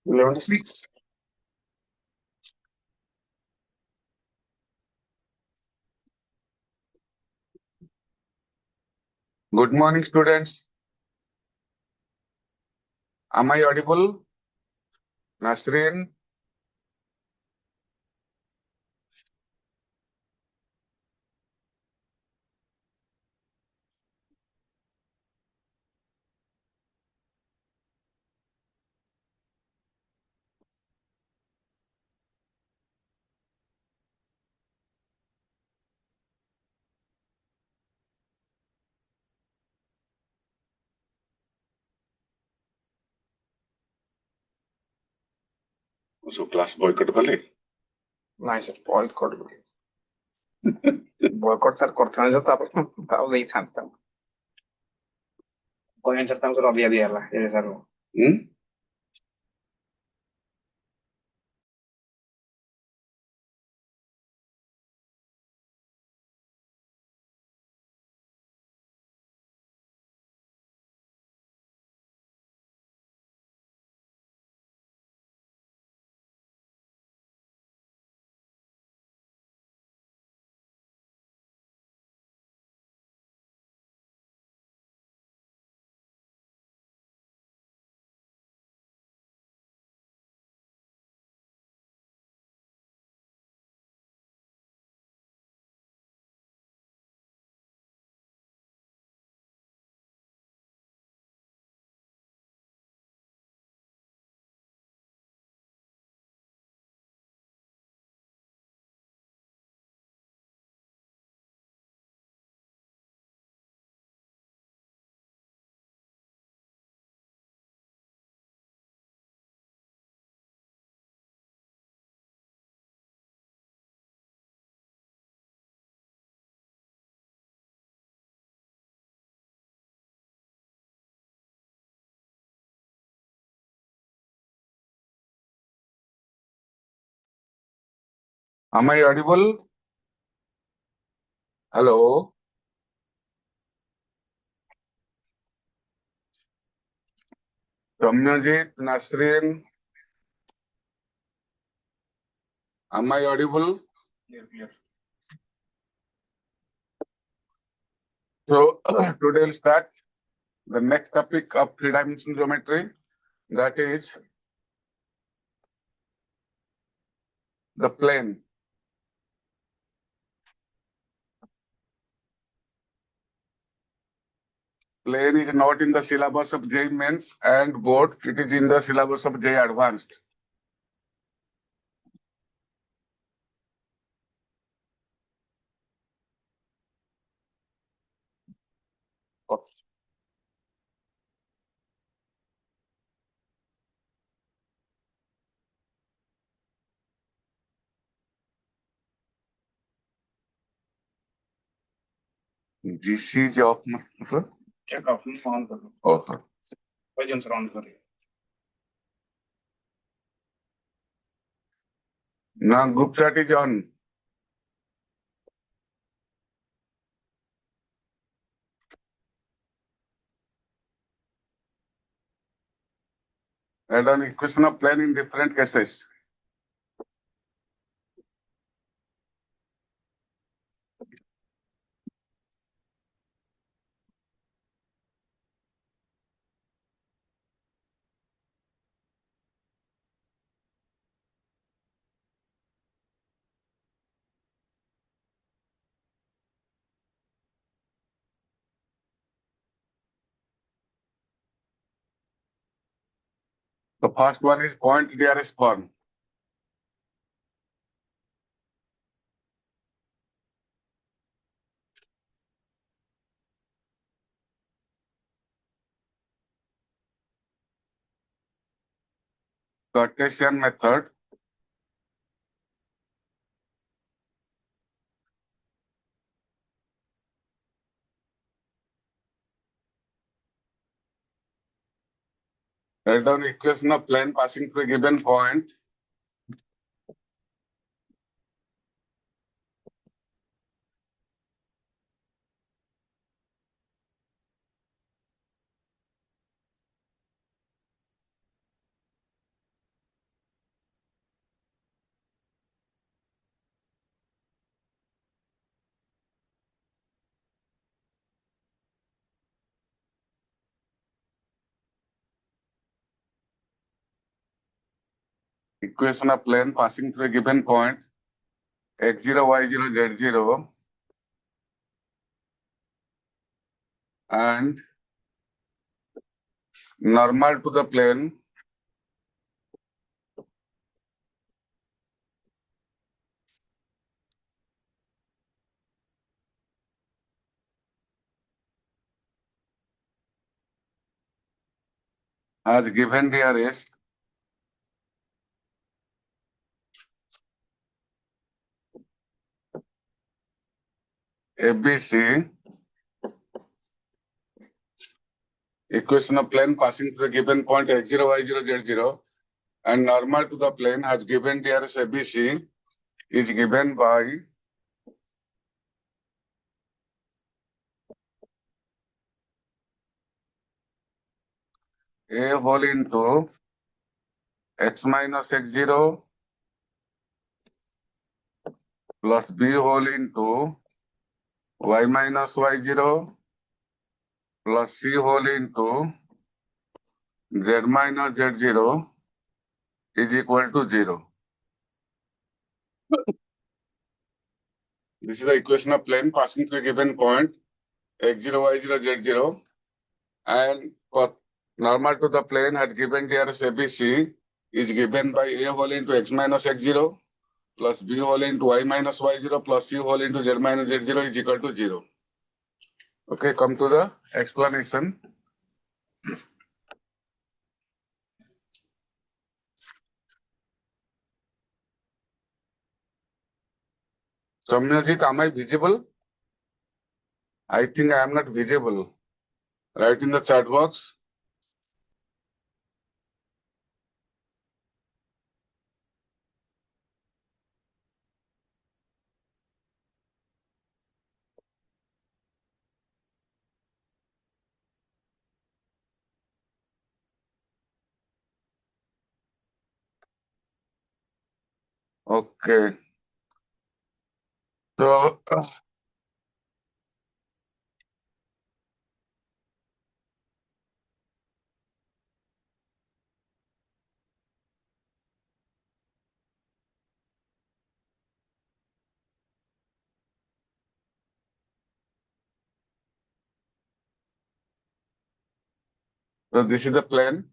11:06. Good morning, students. Am I audible? Nasreen? So class boycott kale? ନାଇଁ sir boycott boycott sir କରିଥାନ୍ତି ତାପରେ ଆଉ ଦେଇଥାନ୍ତି ତାଙ୍କୁ କହିନି ସାର୍ ତାଙ୍କୁ ଅଧିକା ଦିଆହେଲା ଏବେ sir Am I audible? Hello? Ramyajit, Nasreen, am I audible? Clear. So today we'll start the next topic of three-dimensional geometry, that is the plane. Plane is not in the syllabus of JEE Mains and Board. It is in the syllabus of JEE Advanced. GC job मतलब check off on करो. ओह. Questions round करिए. Now group chat is on. Add an equation of plane in different cases. The first one is point DRS form. Cartesian method. Write down equation of plane passing through a given point. equation of plane passing through a given point x0, y0, z0 and normal to the plane as given dearest ABC, equation of plane passing through a given point x0, y0, z0 and normal to the plane as given dearest ABC is given by A whole into x minus x0 plus B whole into y minus y0 plus C whole into z minus z0 is equal to 0. This is the equation of plane passing through a given point x0, y0, z0 and for normal to the plane has given here as ABC is given by A whole into x minus x0 plus B whole into y minus y0 plus C whole into z minus z0 is equal to 0. Okay, come to the explanation. Samyajit, am I visible? I think I am not visible. Write in the chat box. Okay. So this is the plane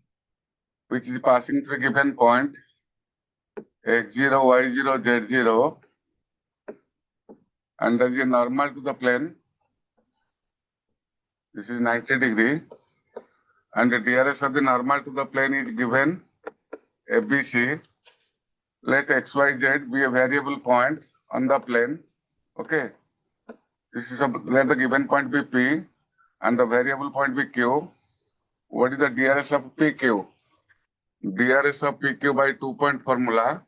which is passing through a given point x0, y0, z0 and there is a normal to the plane. This is 90 degree and the DRS of the normal to the plane is given ABC. Let xyz be a variable point on the plane. Okay. This is let the given point be P and the variable point be Q. What is the DRS of PQ? DRS of PQ by 2-point formula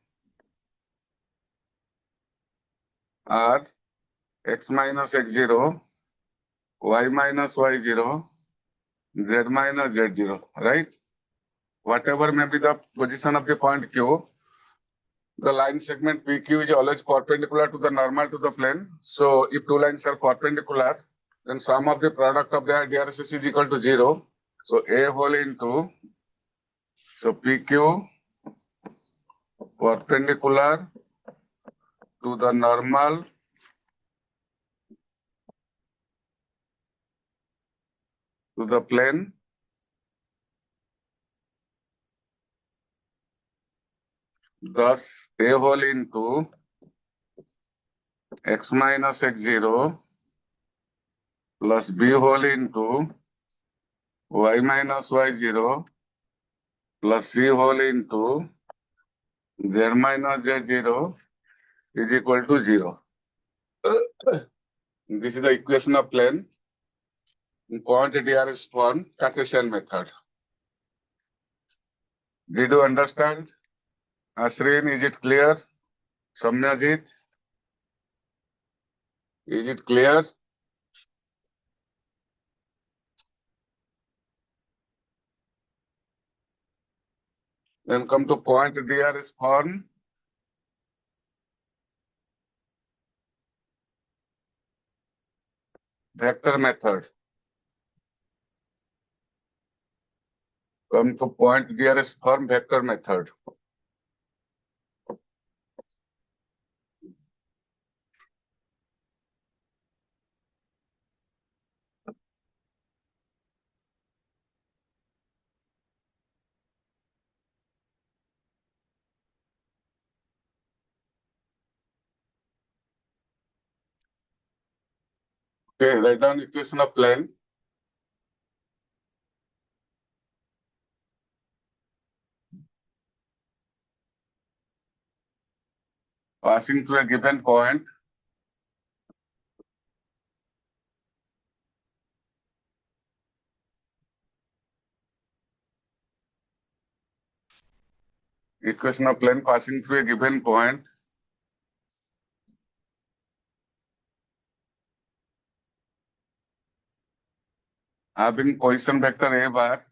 are x minus x0, y minus y0, z minus z0, right? Whatever may be the position of the point Q, the line segment PQ is always perpendicular to the normal to the plane. So if two lines are perpendicular, then sum of the product of their DRSS is equal to 0. So A whole into, so PQ perpendicular to the normal to the plane thus A whole into x minus x0 plus B whole into y minus y0 plus C whole into z minus z0 is equal to 0. This is the equation of plane in point DRS form Cartesian method. Did you understand? Ashrin, is it clear? Samyajit, is it clear? Then come to point DRS form. Vector method. Come to point DRS form vector method. Okay, write down equation of plane. Passing through a given point. Equation of plane passing through a given point. Having position vector A bar.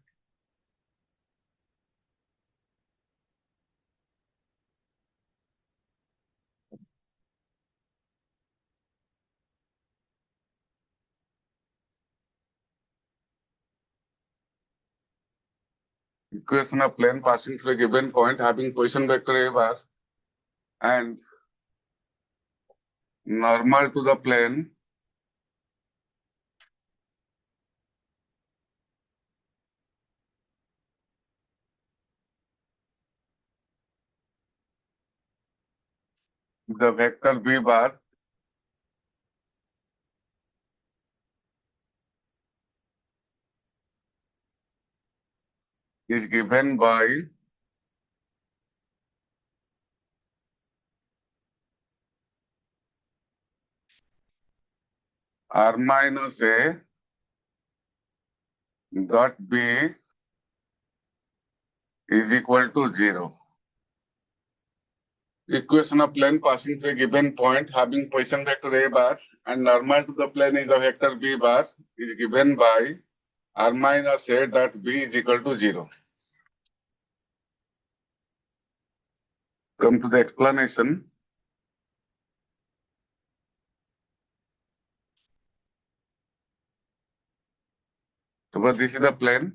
Equation of plane passing through a given point having position vector A bar and normal to the plane the vector B bar is given by R minus A dot B is equal to 0. Equation of plane passing through a given point having position vector A bar and normal to the plane is the vector B bar is given by R minus A dot B is equal to 0. Come to the explanation. So this is the plane.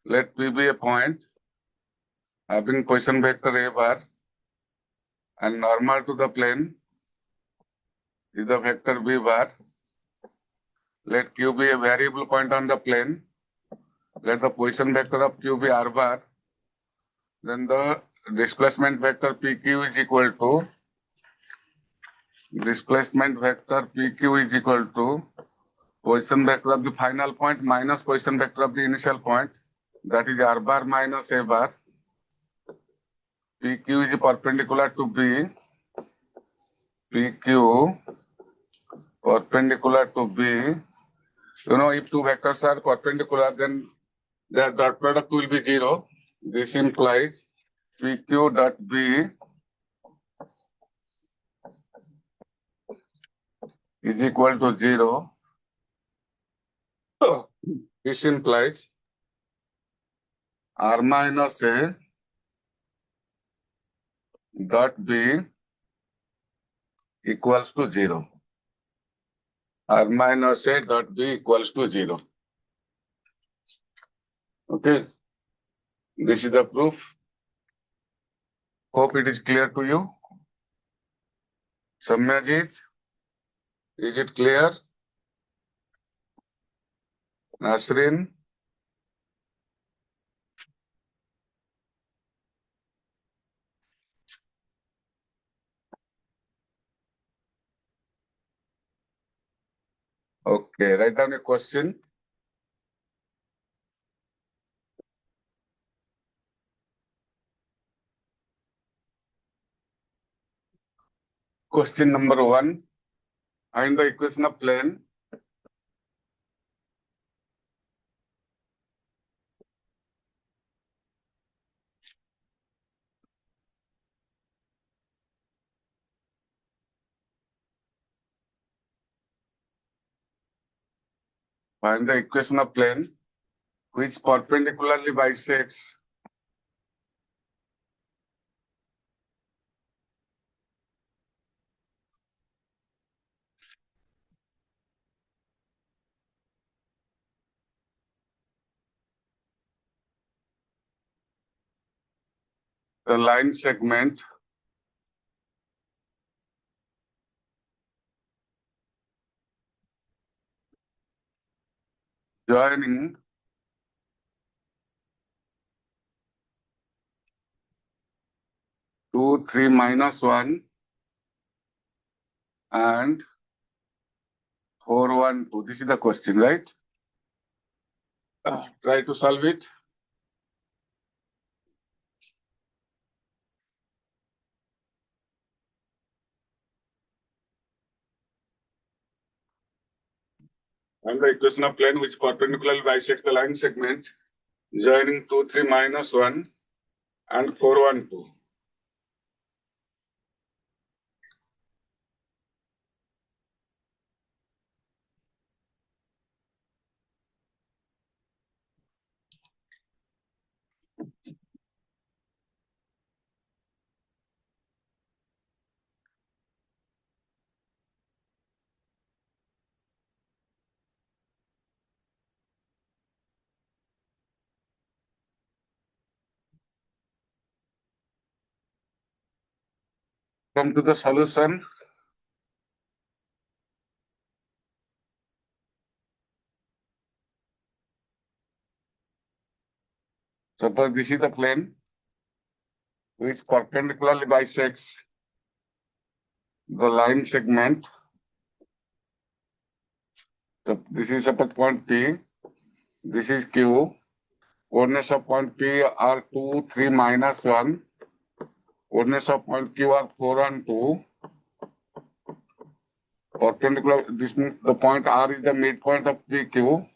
Let P be a point having position vector A bar and normal to the plane is the vector B bar. Let Q be a variable point on the plane. Let the position vector of Q be R bar. Then the displacement vector PQ is equal to position vector of the final point minus position vector of the initial point. That is R bar minus A bar. PQ is perpendicular to B. PQ perpendicular to B. You know, if two vectors are perpendicular, then their dot product will be 0. This implies PQ dot B is equal to 0. This implies R minus A dot B equals to 0. R minus A dot B equals to 0. Okay. This is the proof. Hope it is clear to you. Samyajit, is it clear? Nasrin? Okay, write down a question. Question number 1. Find the equation of plane. Find the equation of plane which perpendicularly bisects the line segment joining 2, 3, minus 1 and 4, 1, 2. This is the question, right? Try to solve it. And the equation of plane which perpendicularly bisect the line segment joining 2, 3, minus 1 and 4, 1, 2. Come to the solution. Suppose this is the plane which perpendicularly bisects the line segment. So this is suppose point P. This is Q. Coordinates of point P are 2, 3, minus 1. Coordinates of point Q are 4 and 2. Perpendicular, this means the point R is the midpoint of PQ.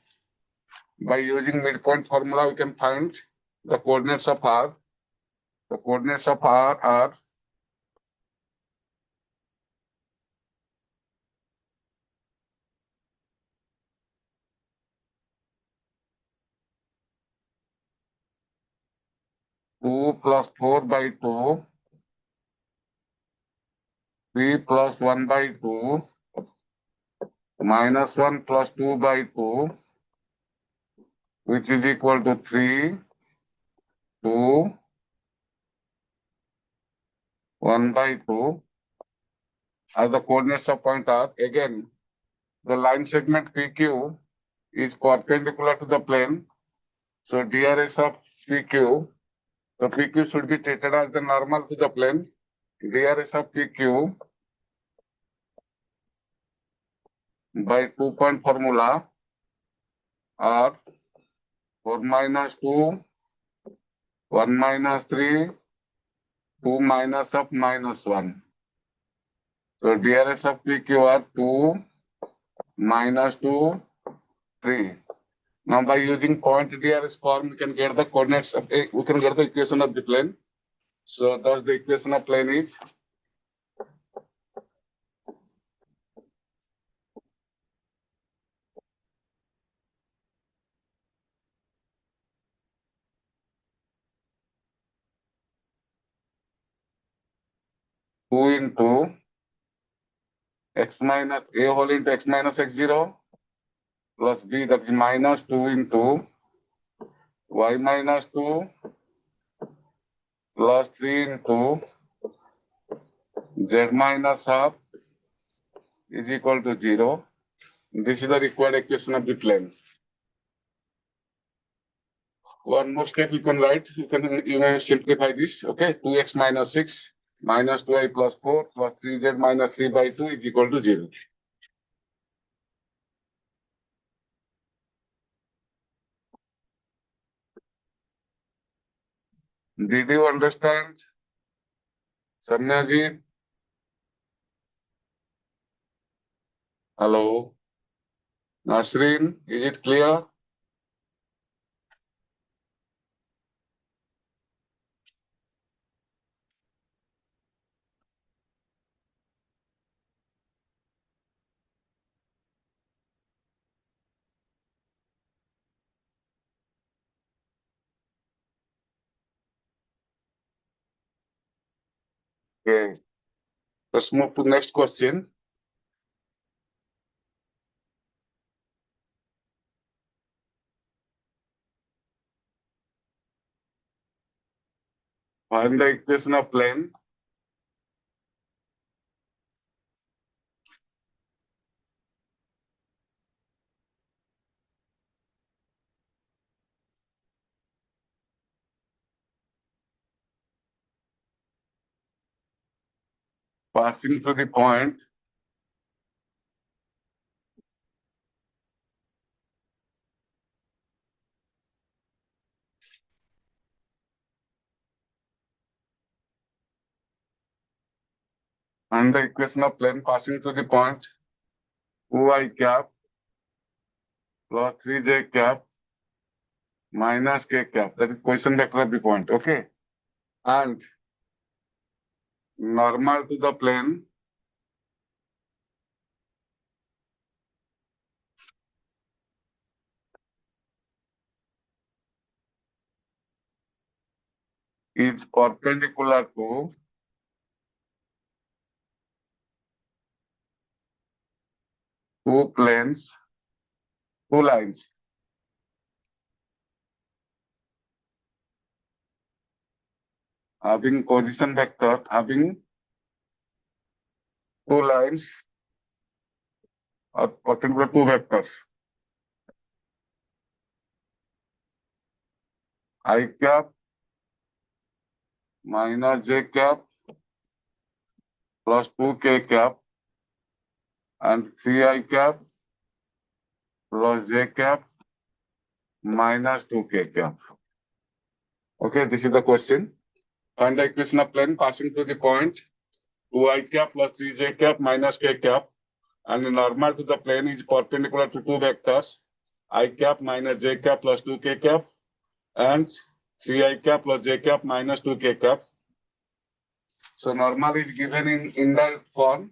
By using midpoint formula, we can find the coordinates of R. The coordinates of R are 2 plus 4 by 2, 3 plus 1 by 2, minus 1 plus 2 by 2, which is equal to 3, 2, 1 by 2 are the coordinates of point R. Again, the line segment PQ is perpendicular to the plane. So DRS of PQ, the PQ should be treated as the normal to the plane. DRS of PQ by 2-point formula are 4 minus 2, 1 minus 3, 2 minus of minus 1. So DRS of PQ are 2 minus 2, 3. Now by using point DRS form, we can get the coordinates of we can get the equation of the plane. So thus the equation of plane is two into x minus a whole into x minus x0 plus b, that is minus 2 into y minus 2 plus 3 into z minus half is equal to 0. This is the required equation of the plane. One more step you can write. You may simplify this. Okay, 2x minus 6 minus 2y plus 4 plus 3z minus 3 by 2 is equal to 0. Did you understand, Sanyajit? Hello, Nasreen, is it clear? Okay, let's move to next question. Find the equation of plane passing through the point and the equation of plane passing through the point 2i cap plus 3j cap minus k cap. That is position vector of the point. Okay. And normal to the plane is perpendicular to two planes, two lines. Having position vector, having two lines or perpendicular two vectors. I cap minus j cap plus 2k cap and 3i cap plus j cap minus 2k cap. Okay, this is the question. Find the equation of plane passing through the point 2i cap plus 3j cap minus k cap, and normal to the plane is perpendicular to two vectors I cap minus j cap plus 2k cap and 3i cap plus j cap minus 2k cap. So normal is given in indirect form.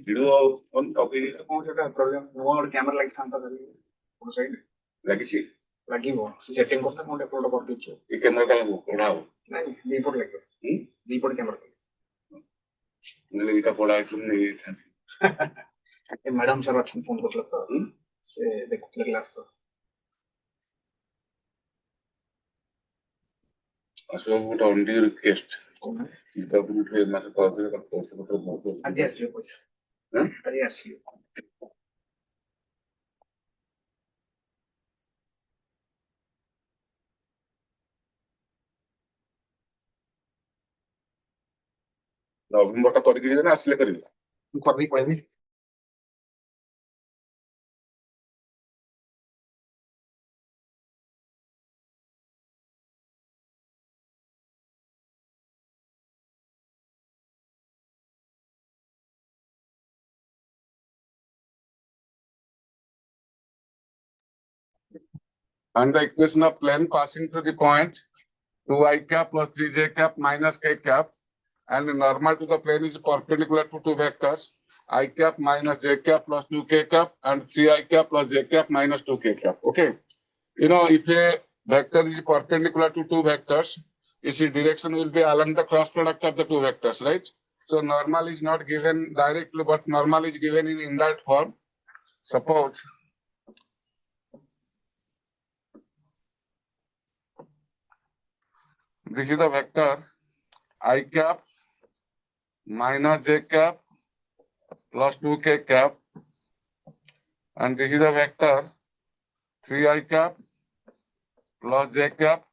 Video on okay. Camera like side. Lagi lagi setting करता कौन upload कर दीजिए ये camera का वो उड़ाओ नहीं report लगे रीपोर्ट कैमरा नहीं इटा पड़ा है तुमने ये मैडम सर अच्छा फोन कर लेता से देखो क्लास तो असो वो ऑन डी रिक्वेस्ट इटा बुट है मतलब कॉल कर पोस्ट मतलब बहुत आगे आसियो कुछ हां आगे आसियो नवंबर का करके ना असले करियो कर भी पड़े and the equation of plane passing through the point 2i cap plus 3j cap minus k cap, and normal to the plane is perpendicular to two vectors I cap minus j cap plus 2k cap and 3i cap plus j cap minus 2k cap. Okay. You know, if a vector is perpendicular to two vectors, its direction will be along the cross product of the two vectors, right? So normal is not given directly, but normal is given in indirect form. Suppose this is the vector I cap minus j cap plus 2k cap, and this is the vector 3i cap plus j cap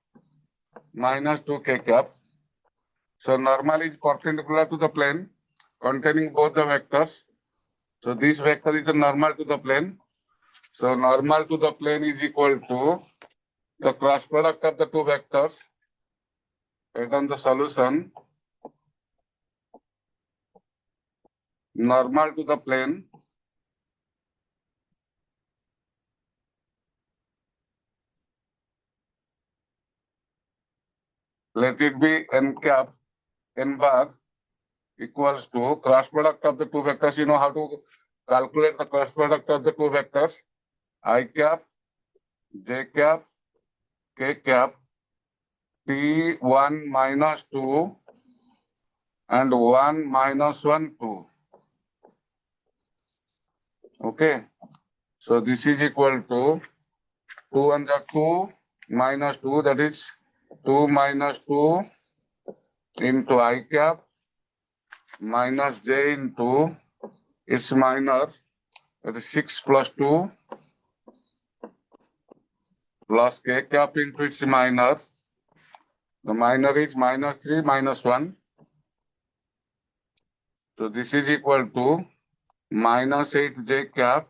minus 2k cap. So normal is perpendicular to the plane containing both the vectors. So this vector is the normal to the plane. So normal to the plane is equal to the cross product of the two vectors. And on the solution, normal to the plane let it be n cap, n bar equals to cross product of the two vectors. You know how to calculate the cross product of the two vectors. I cap, j cap, k cap, t1 minus 2 and 1 minus 1, 2. Okay. So this is equal to 2 and 2 minus 2, that is 2 minus 2 into I cap minus j into its minor, that is 6 plus 2 plus k cap into its minor. The minor is minus 3 minus 1. So this is equal to minus 8j cap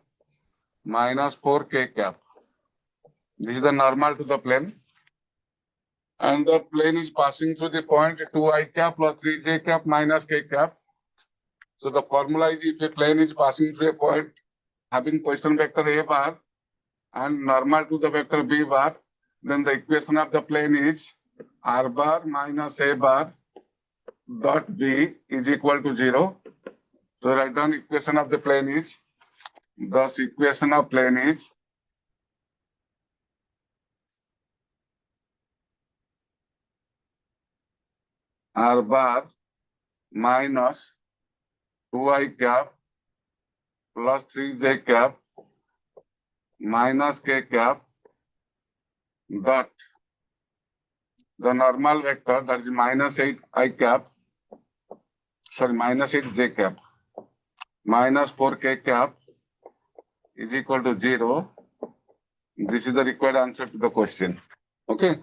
minus 4k cap. This is the normal to the plane. And the plane is passing through the point 2i cap plus 3j cap minus k cap. So the formula is if a plane is passing through a point having position vector a bar and normal to the vector b bar, then the equation of the plane is r bar minus a bar dot b is equal to 0. So write down equation of the plane is, thus equation of plane is r bar minus 2i cap plus 3j cap minus k cap dot the normal vector, that is minus 8i cap, minus 8j cap minus 4k cap is equal to 0. This is the required answer to the question. Okay.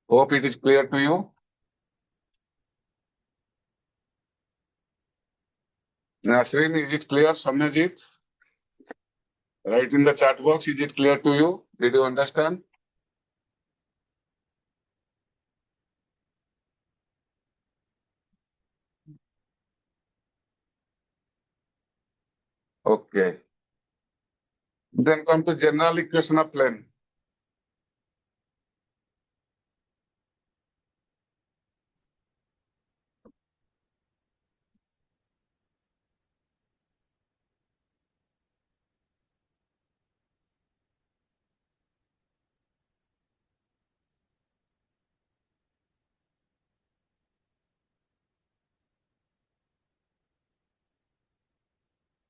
Hope it is clear to you. Nasrin, is it clear? Samyajit? Write in the chat box, is it clear to you? Did you understand? Okay. Then come to general equation of plane.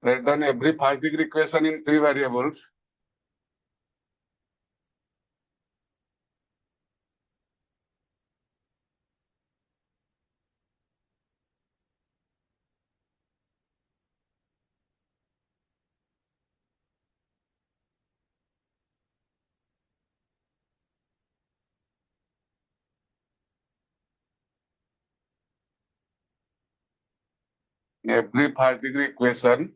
Write down every 5-degree equation in 3 variables. Every 5-degree equation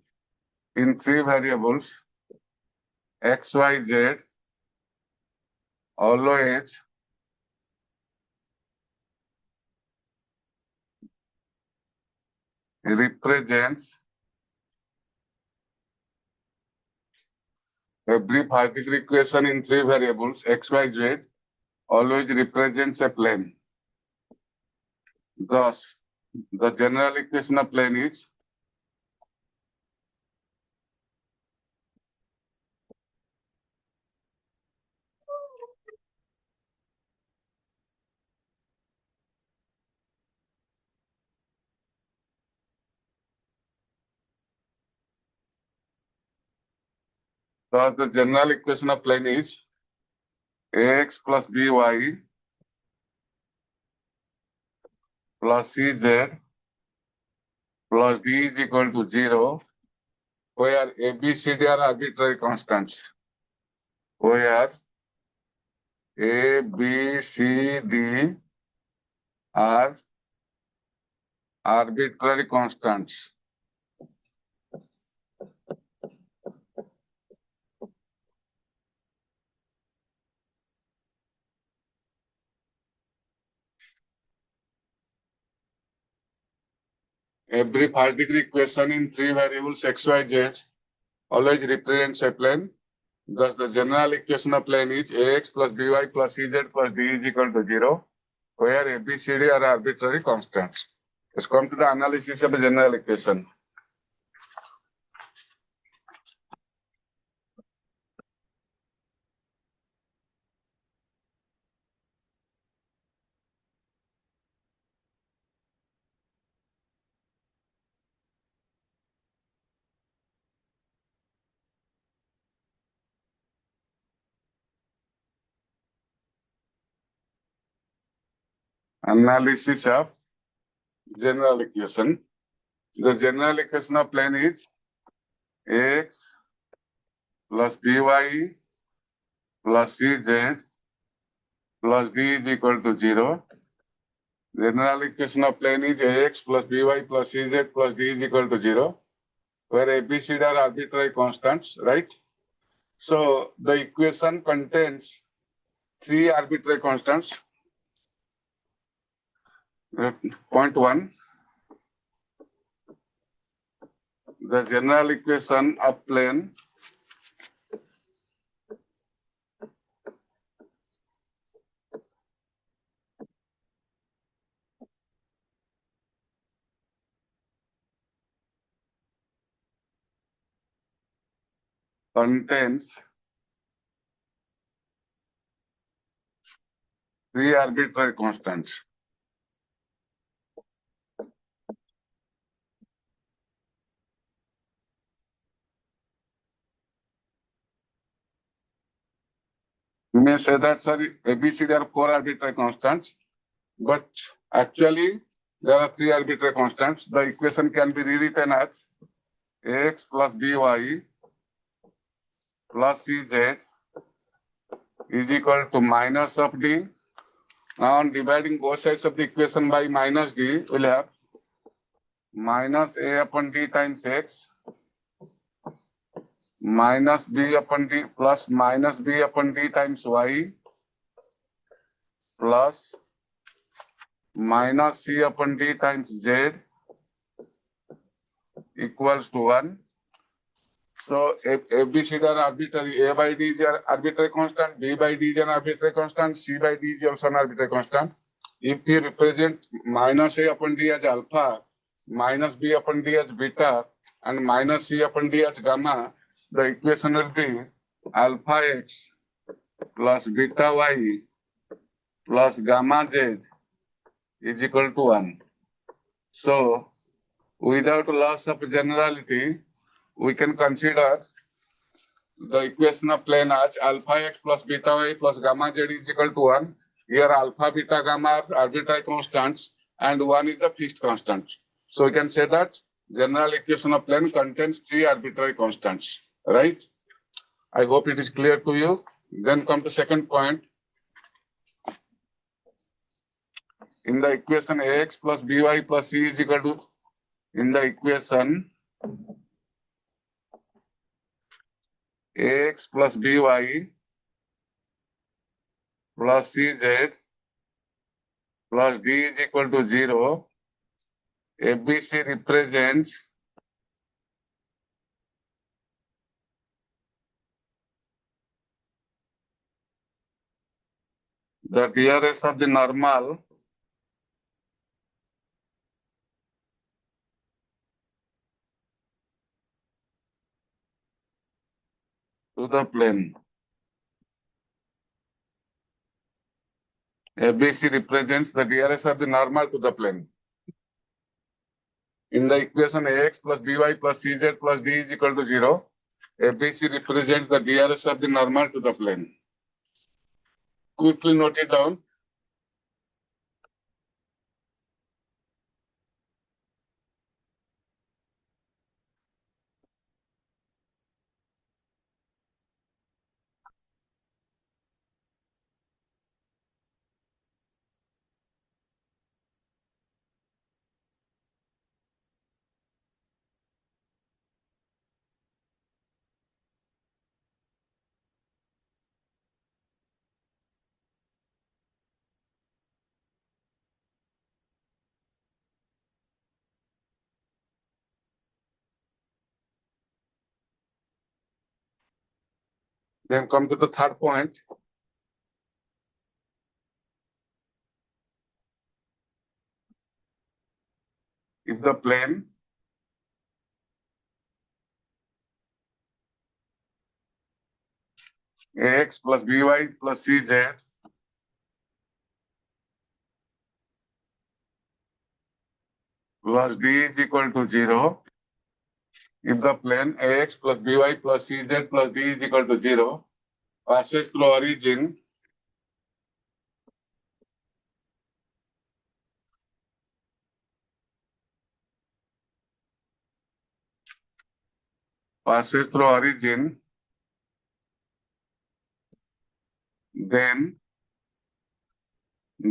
in 3 variables, x, y, z, always represents every 5-degree equation in 3 variables, x, y, z, always represents a plane. Thus, the general equation of plane is thus the general equation of plane is ax plus by plus cz plus d is equal to 0, where a, b, c, d are arbitrary constants. Where a, b, c, d are arbitrary constants. Every 5-degree equation in 3 variables x, y, z always represents a plane. Thus, the general equation of plane is ax plus by plus cz plus d is equal to 0, where a, b, c, d are arbitrary constants. Let's come to the analysis of the general equation. Analysis of general equation. The general equation of plane is ax plus by plus cz plus d is equal to 0. General equation of plane is ax plus by plus cz plus d is equal to 0. where ABCD are arbitrary constants, right? So the equation contains three arbitrary constants. Point one, the general equation of plane contains three arbitrary constants. You may say that, sorry, ABCD are four arbitrary constants, but actually there are three arbitrary constants. The equation can be rewritten as ax plus by plus cz is equal to minus of d. Now on dividing both sides of the equation by minus d, we'll have minus a upon d times x minus b upon d plus minus b upon d times y plus minus c upon d times z equals to 1. So ABCD are arbitrary. A by D is an arbitrary constant, B by D is an arbitrary constant, C by D is also an arbitrary constant. If we represent minus A upon D as alpha, minus B upon D as beta, and minus C upon D as gamma, the equation will be alpha x plus beta y plus gamma z is equal to 1. So, without loss of generality, we can consider the equation of plane as alpha x plus beta y plus gamma z is equal to 1. Here alpha, beta, gamma are arbitrary constants and 1 is the fixed constant. So we can say that general equation of plane contains three arbitrary constants, right? I hope it is clear to you. Then come to second point. In the equation ax plus by plus c is equal to, in the equation ax plus by plus cz plus d is equal to 0, ABC represents the DRS of the normal to the plane. ABC represents the DRS of the normal to the plane. In the equation ax plus by plus cz plus d is equal to 0, ABC represents the DRS of the normal to the plane. Quickly note it down. Then come to the third point. If the plane ax plus by plus cz plus d is equal to 0, if the plane ax plus by plus cz plus d is equal to 0 passes through origin then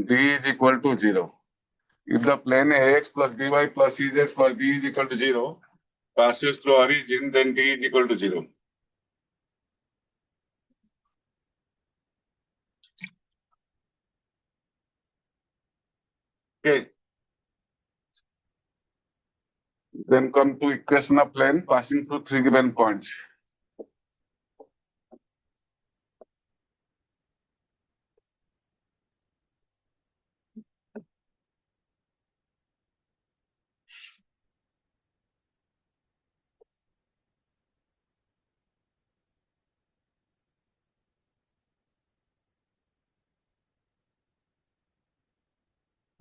d is equal to 0. If the plane ax plus by plus cz plus d is equal to 0 passes through origin, then D is equal to 0. Okay. Then come to equation of plane passing through three given points.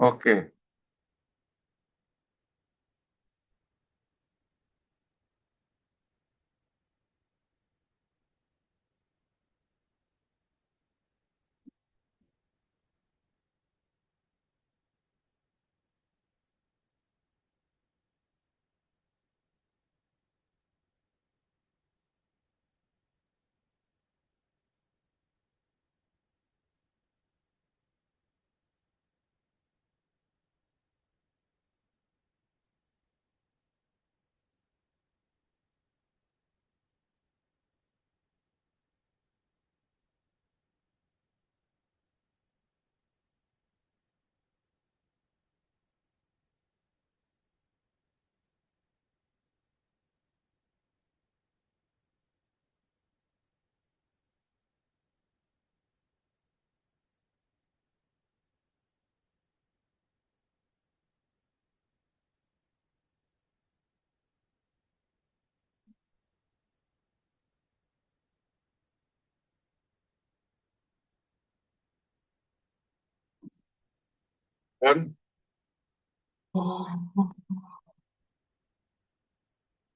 Okay. Done.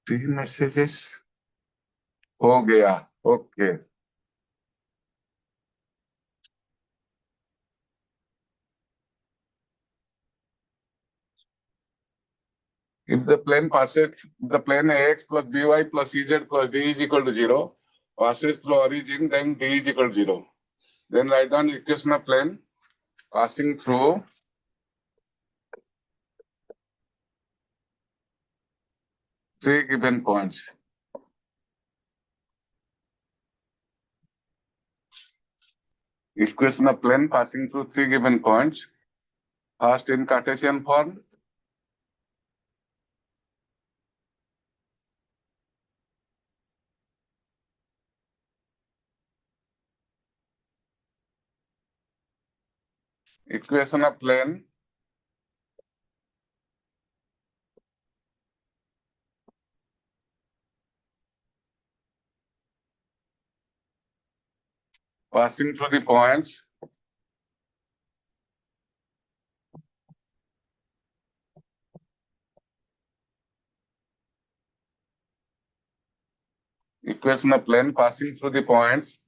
Three messages. हो गया. Okay. If the plane passes, the plane AX plus BY plus EZ plus D is equal to 0, passes through origin, then D is equal to 0. Then write down equation of plane passing through three given points. Equation of plane passing through three given points. First in Cartesian form. Equation of plane passing through the points equation of plane passing through the points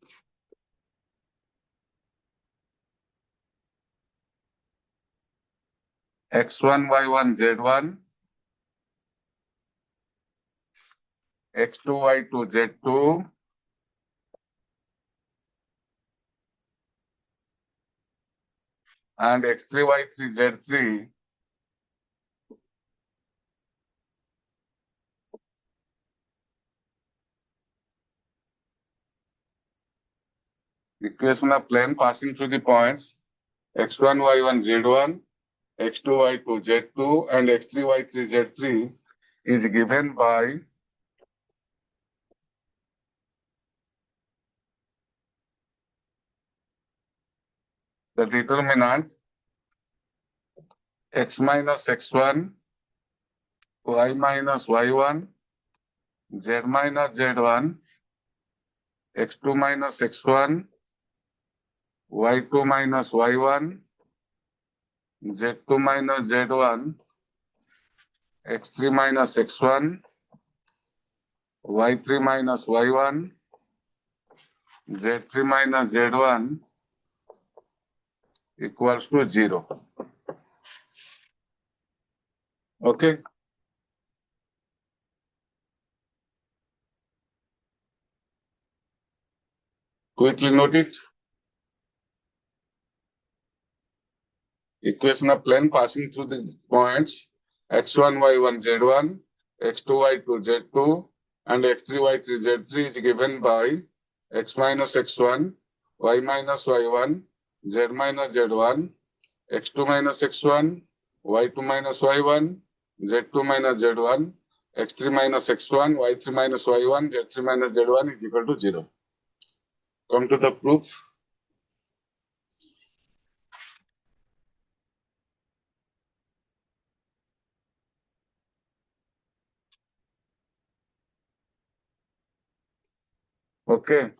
x1, y1, z1, x2, y2, z2, and x3, y3, z3 equation of plane passing through the points x1, y1, z1, x2, y2, z2, and x3, y3, z3 is given by the determinant x minus x1, y minus y1, z minus z1, x2 minus x1, y2 minus y1, z2 minus z1, x3 minus x1, y3 minus y1, z3 minus z1 equals to 0. Okay. Quickly note it. Equation of plane passing through the points x1, y1, z1, x2, y2, z2 and x3, y3, z3 is given by x minus x1, y minus y1, z minus z1, x2 minus x1, y2 minus y1, z2 minus z1, x3 minus x1, y3 minus y1, z3 minus z1 is equal to 0. Come to the proof. Okay.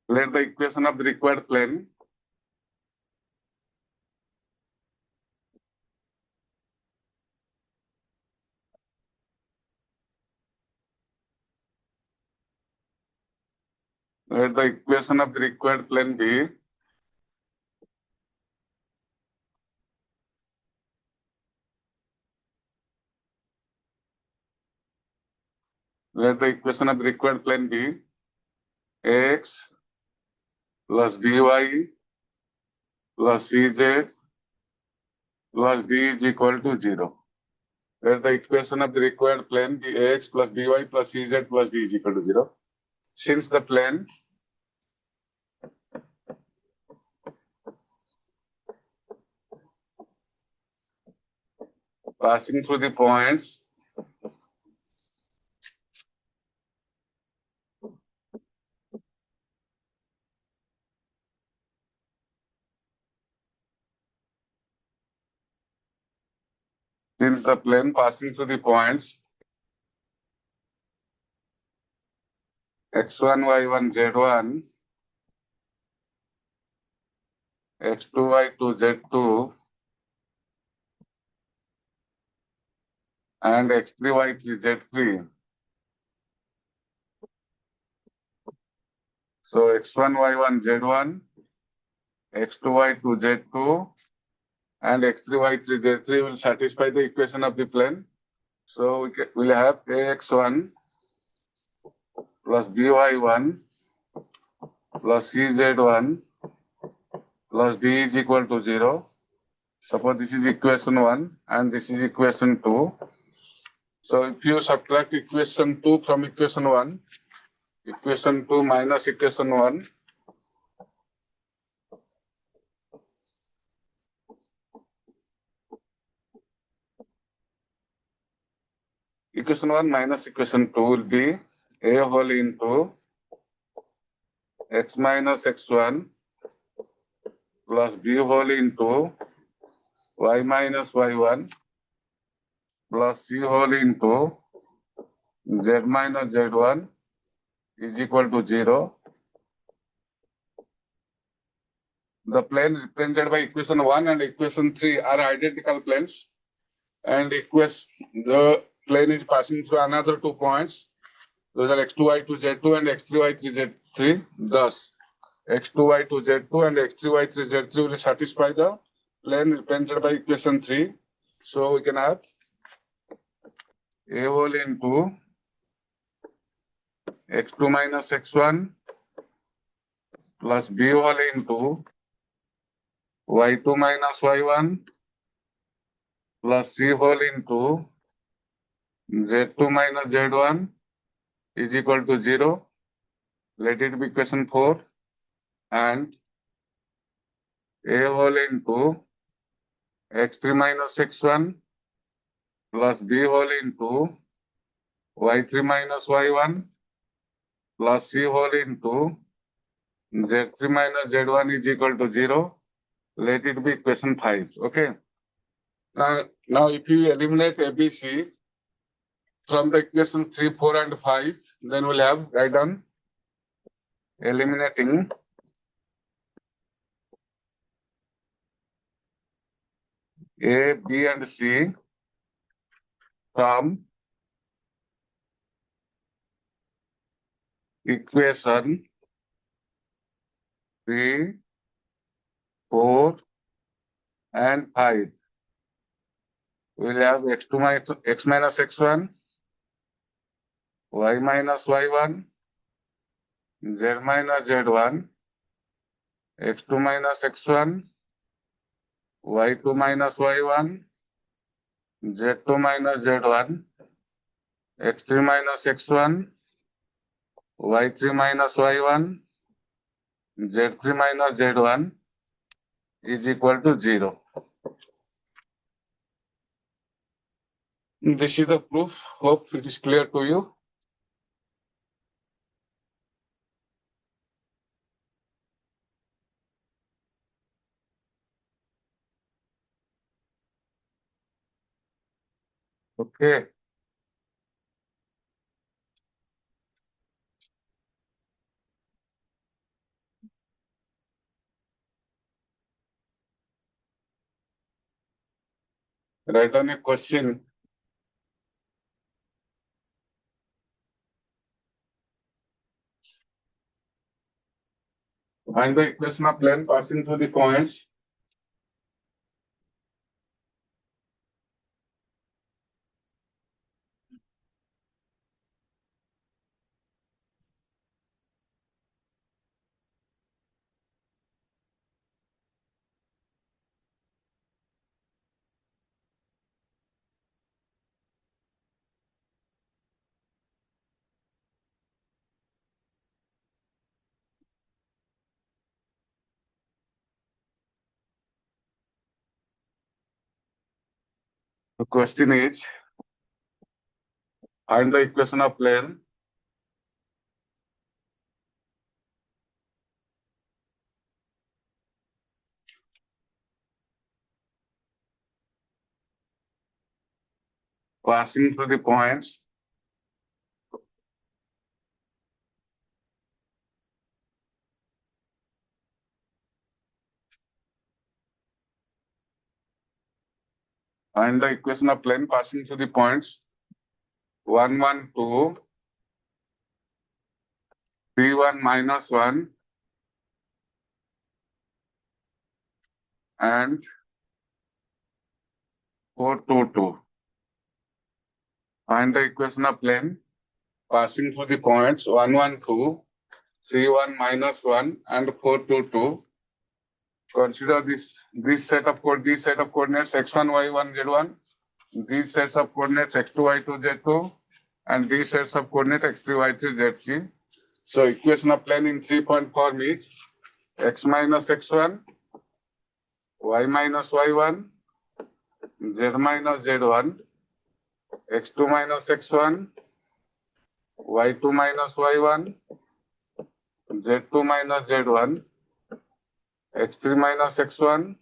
Let the equation of the required plane let the equation of the required plane be let the equation of the required plane be x plus by plus cz plus d is equal to 0. Let the equation of the required plane be ax plus by plus cz plus d is equal to 0. Since the plane passing through the points since the plane passing through the points x1, y1, z1, x2, y2, z2, and x3, y3, z3. So x1, y1, z1, x2, y2, z2, and x3, y3, z3 will satisfy the equation of the plane. So we'll have ax1 plus by1 plus cz1 plus d is equal to 0. Suppose this is equation 1 and this is equation 2. So if you subtract equation 2 from equation 1, equation 2 minus equation 1, equation 1 minus equation 2 will be a whole into x minus x1 plus b whole into y minus y1 plus c whole into z minus z1 is equal to 0. The plane represented by equation 1 and equation 3 are identical planes, and the plane is passing through another 2 points. Those are x2, y2, z2 and x3, y3, z3. Thus, x2, y2, z2 and x3, y3, z3 will satisfy the plane represented by equation 3. So we can have a whole into x2 minus x1 plus b whole into y2 minus y1 plus c whole into z2 minus z1 is equal to 0. Let it be equation 4, and a whole into x3 minus x1 plus b whole into y3 minus y1 plus c whole into z3 minus z1 is equal to 0. Let it be equation 5. Okay. Now if you eliminate ABC from the equation 3, 4 and 5, then we'll have write down eliminating A, B and C from equation 3, 4 and 5. We'll have x2 minus x minus x1, y minus y1, z minus z1, x2 minus x1, y2 minus y1, z2 minus z1, x3 minus x1, y3 minus y1, z3 minus z1 is equal to 0. This is the proof. Hope it is clear to you. Okay. Write down a question. Find the equation of plane passing through the points. The question is, find the equation of plane passing through the points find the equation of plane passing through the points 1, 1, 2, 3, 1, minus 1, and 4, 2, 2. Find the equation of plane passing through the points 1, 1, 2, 3, 1, minus 1, and 4, 2, 2. Consider this set of coordinates x1, y1, z1. These sets of coordinates x2, y2, z2, and these sets of coordinates x3, y3, z3. So equation of plane in 3-point form is x minus x1, y minus y1, z minus z1, x2 minus x1, y2 minus y1, z2 minus z1, x3 minus x1,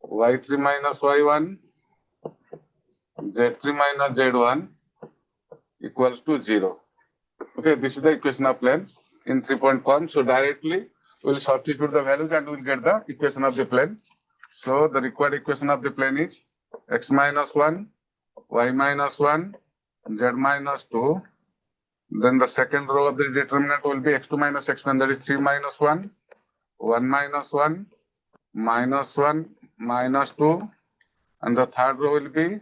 y3 minus y1, z3 minus z1 equals to 0. Okay, this is the equation of plane in 3-point form. So directly we'll substitute the values and we'll get the equation of the plane. So the required equation of the plane is x minus 1, y minus 1, z minus 2. Then the second row of the determinant will be x2 minus x1, that is 3 minus 1, 1 minus 1, minus 1, minus 2. And the third row will be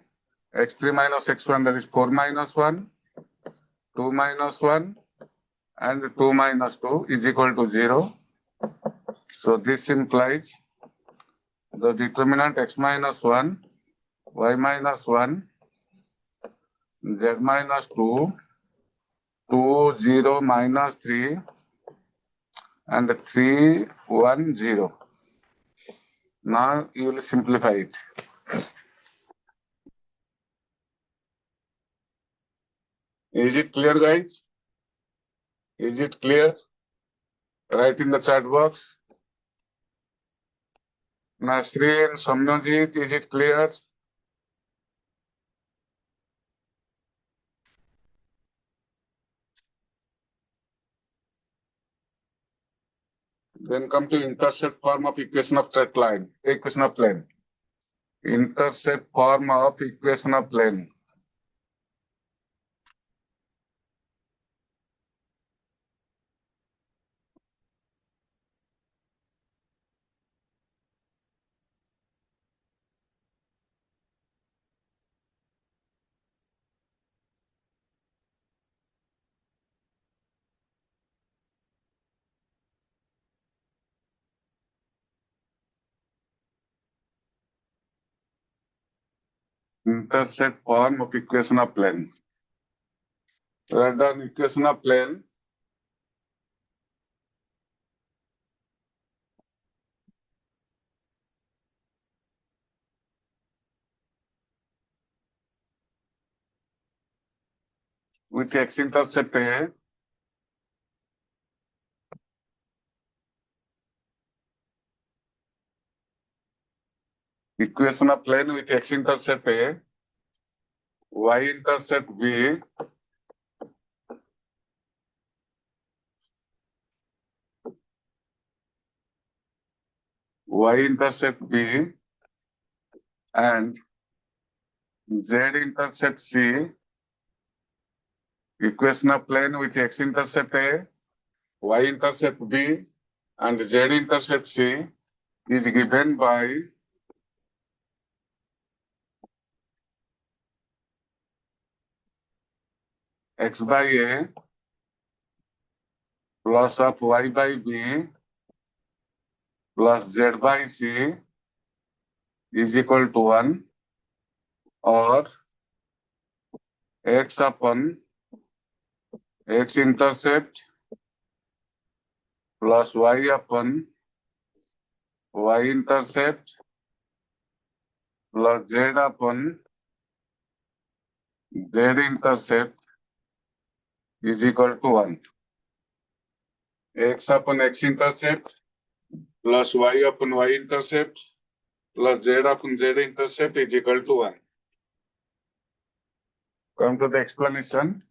x3 minus x1, that is 4 minus 1, 2 minus 1, and 2 minus 2 is equal to 0. So this implies the determinant x minus 1, y minus 1, z minus 2, 2, 0, minus 3, and 3, 1, 0. Now you will simplify it. Is it clear, guys? Is it clear? Write in the chat box. Nasreen, Somnojit, is it clear? Then come to intercept form of equation of straight line, equation of plane. Intercept form of equation of plane. intercept form of equation of plane. Write down equation of plane. With x-intercept A, equation of plane with x-intercept A, y-intercept B, y-intercept B, and z-intercept C. Equation of plane with x-intercept A, y-intercept B, and z-intercept C is given by x by A plus of y by B plus z by C is equal to 1, or x upon x-intercept plus y upon y-intercept plus z upon z-intercept is equal to 1. X upon x-intercept plus y upon y-intercept plus z upon z-intercept is equal to 1. Come to the explanation.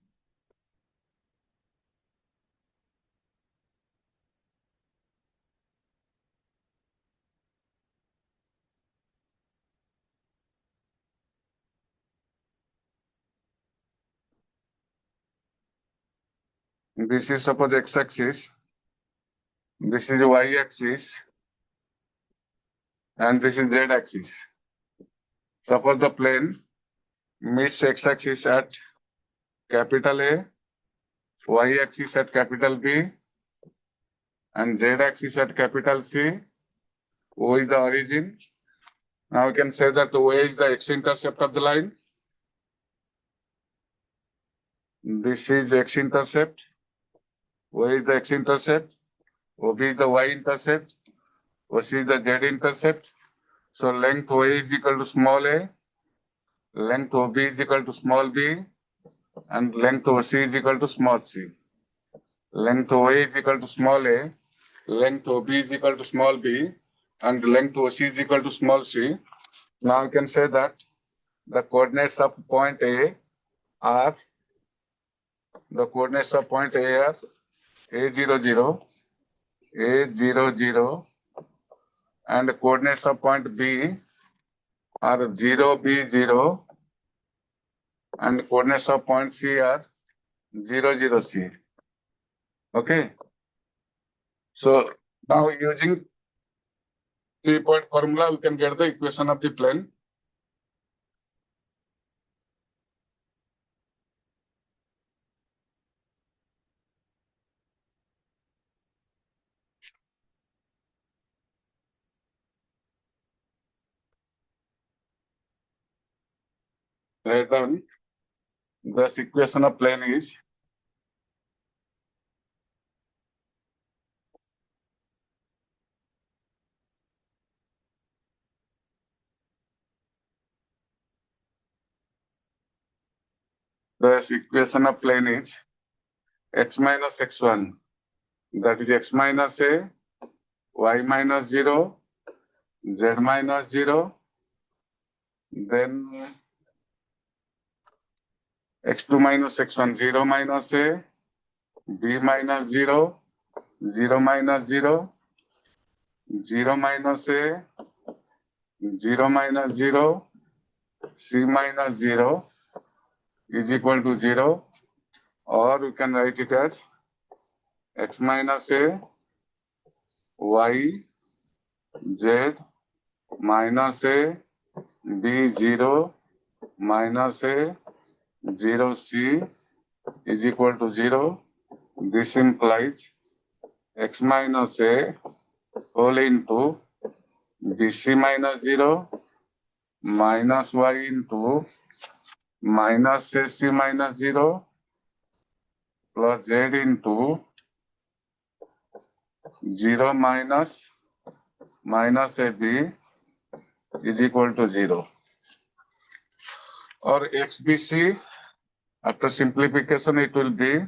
This is suppose x-axis, this is y-axis, and this is z-axis. Suppose the plane meets x-axis at capital A, y-axis at capital B, and z-axis at capital C. O is the origin. Now we can say that O is the x-intercept of the line. This is x-intercept. O is the x-intercept. OB is the y-intercept. OC is the z-intercept. So length OA is equal to small a, length OB is equal to small b, and length OC is equal to small c. Length OA is equal to small a, length OB is equal to small b, and length OC is equal to small c. Now you can say that the coordinates of point A are A0, 0, A0, 0, and the coordinates of point B are 0, B, 0, and coordinates of point C are 0, 0, C. Okay. So now using 3-point formula, we can get the equation of the plane. Write down the equation of plane is x minus x1, that is x minus a, y minus 0, z minus 0, then x2 minus x1, 0 minus a, b minus 0, 0 minus 0, 0 minus a, 0 minus 0, c minus 0 is equal to 0, or we can write it as x minus a, y, z, minus a, b 0, minus a, 0, c is equal to 0. This implies x minus a whole into bc minus 0, minus y into minus AC minus 0 plus Z into 0 minus AB is equal to 0. Or XBC, after simplification, it will be,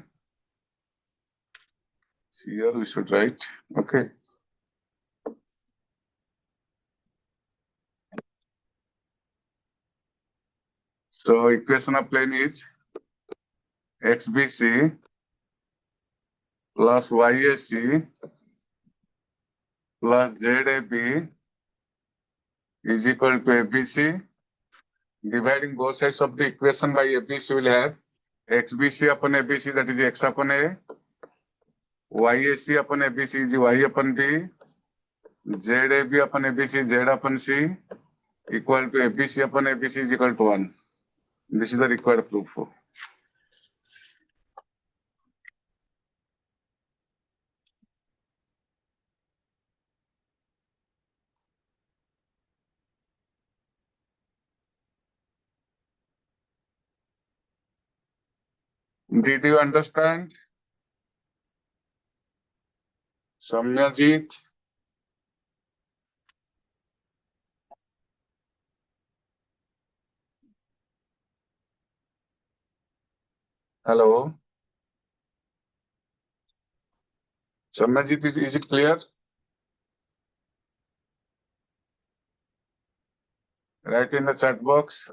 here we should write, okay. So equation of plane is XBC plus YAC plus ZAB is equal to ABC. Dividing both sides of the equation by ABC will have XBC upon ABC, that is X upon A. YAC upon ABC is Y upon B. ZAB upon ABC, Z upon C, equal to ABC upon ABC is equal to 1. This is the required proof. Did you understand? Samyajit? Hello? Samyajit, is it clear? Write in the chat box.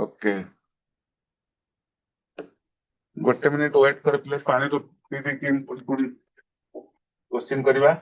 Okay. ଗୋଟେ minute wait कर please पानी तो P देखिए question करिवा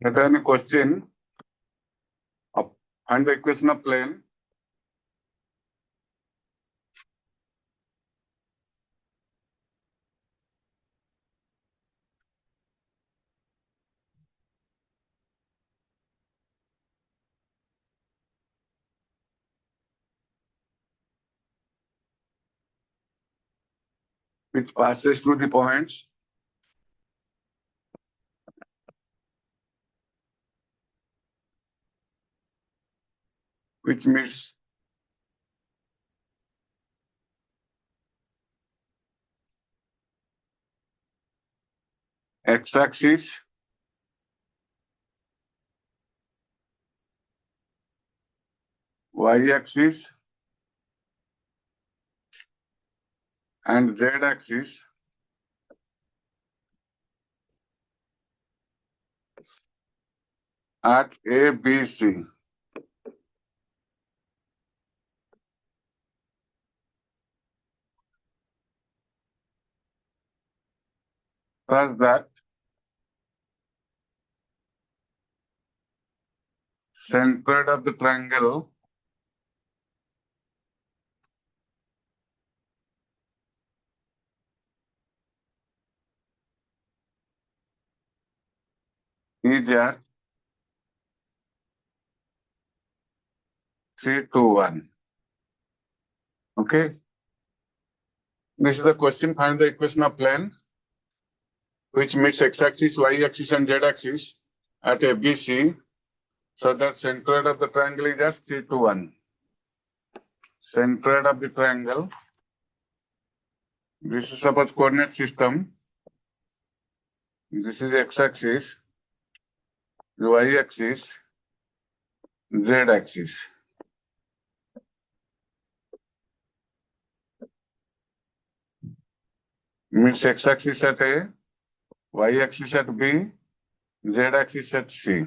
Is there any question? Find the equation of plane. Which passes through the points which meets x-axis, y-axis, and z-axis at A, B, C. Such that center of the triangle is at 3, 2, 1. Okay. This is the question. Find the equation of plane which meets x-axis, y-axis, and z-axis at ABC, so that center of the triangle is at 3, 2, 1. Center of the triangle. This is suppose coordinate system. This is x-axis, y-axis, z-axis. Meets x-axis at A, y-axis at B, z-axis at C.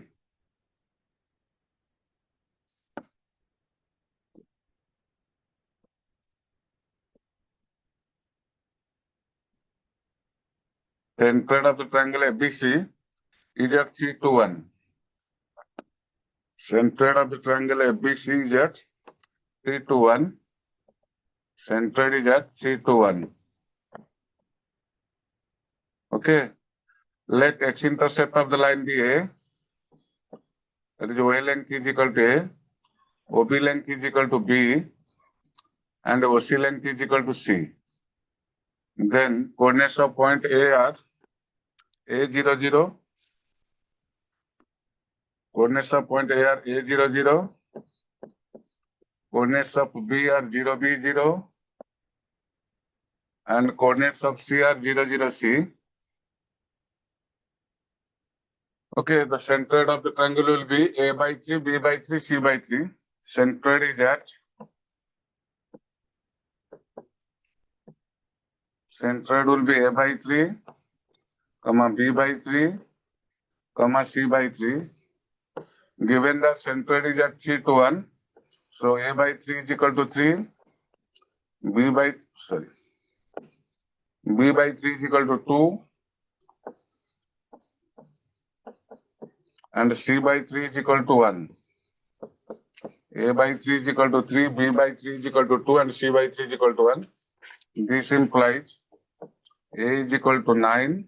Center of the triangle ABC is at 3, 2, 1. Center of the triangle ABC is at 3, 2, 1. Center is at 3, 2, 1. Okay. Let x-intercept of the line be A. That is, OA length is equal to A, OB length is equal to B, and OC length is equal to C. Then coordinates of point A are A0, 0. Coordinates of point A are A0, 0. Coordinates of B are 0, B, 0. And coordinates of C are 0, 0, C. Okay, the center of the triangle will be A by 3, B by 3, C by 3. Centroid is at centroid will be A by 3, comma B by 3, comma C by 3. Given that centroid is at 3 to 1, so A by 3 is equal to 3, B by 3 is equal to 2, and C by 3 is equal to 1. A by 3 is equal to 3, B by 3 is equal to 2, and C by 3 is equal to 1. This implies A is equal to 9,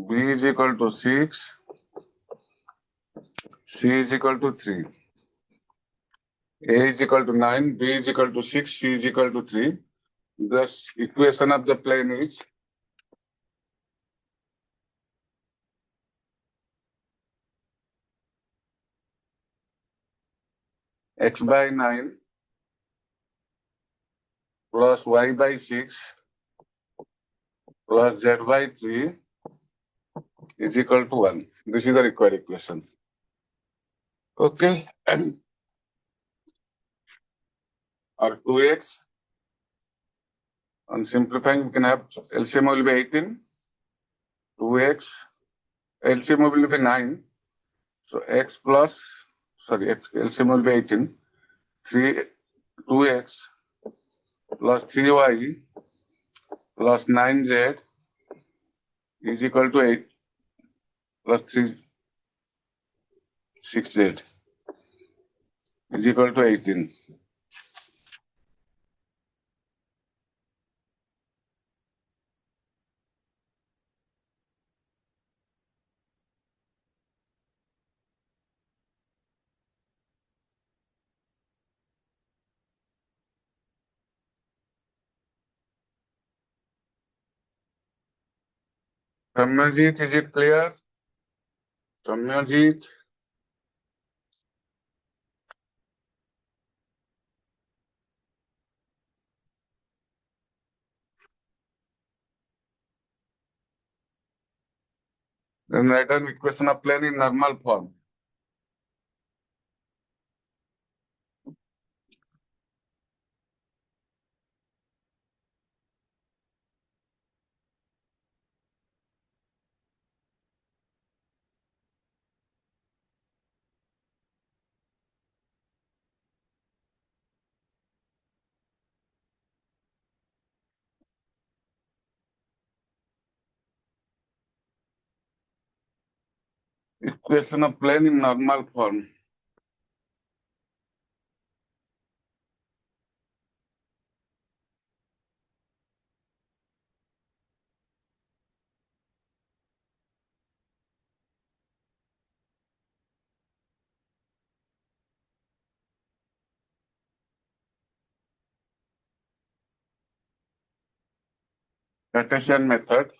B is equal to 6, C is equal to 3. A is equal to 9, B is equal to 6, C is equal to 3. Thus, equation of the plane is x by 9 plus y by 6 plus z by 3 is equal to 1. This is the required equation. Okay. Or 2x. On simplifying, we can have LCM will be 18. 2x. LCM will be 9. So x plus, sorry, LCM will be 18. 2x plus 3y plus 9z is equal to 8 plus 6z is equal to 18. Samyajit, is it clear? Samyajit? Then write an equation of plane in normal form. Equation of plane in normal form. Cartesian method.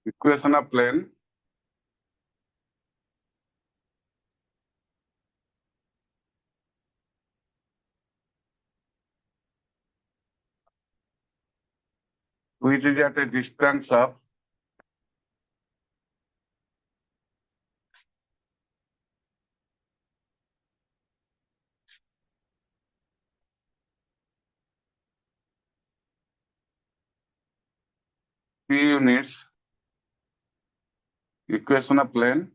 Equation of plane. Which is at a distance of p units. Equation of plane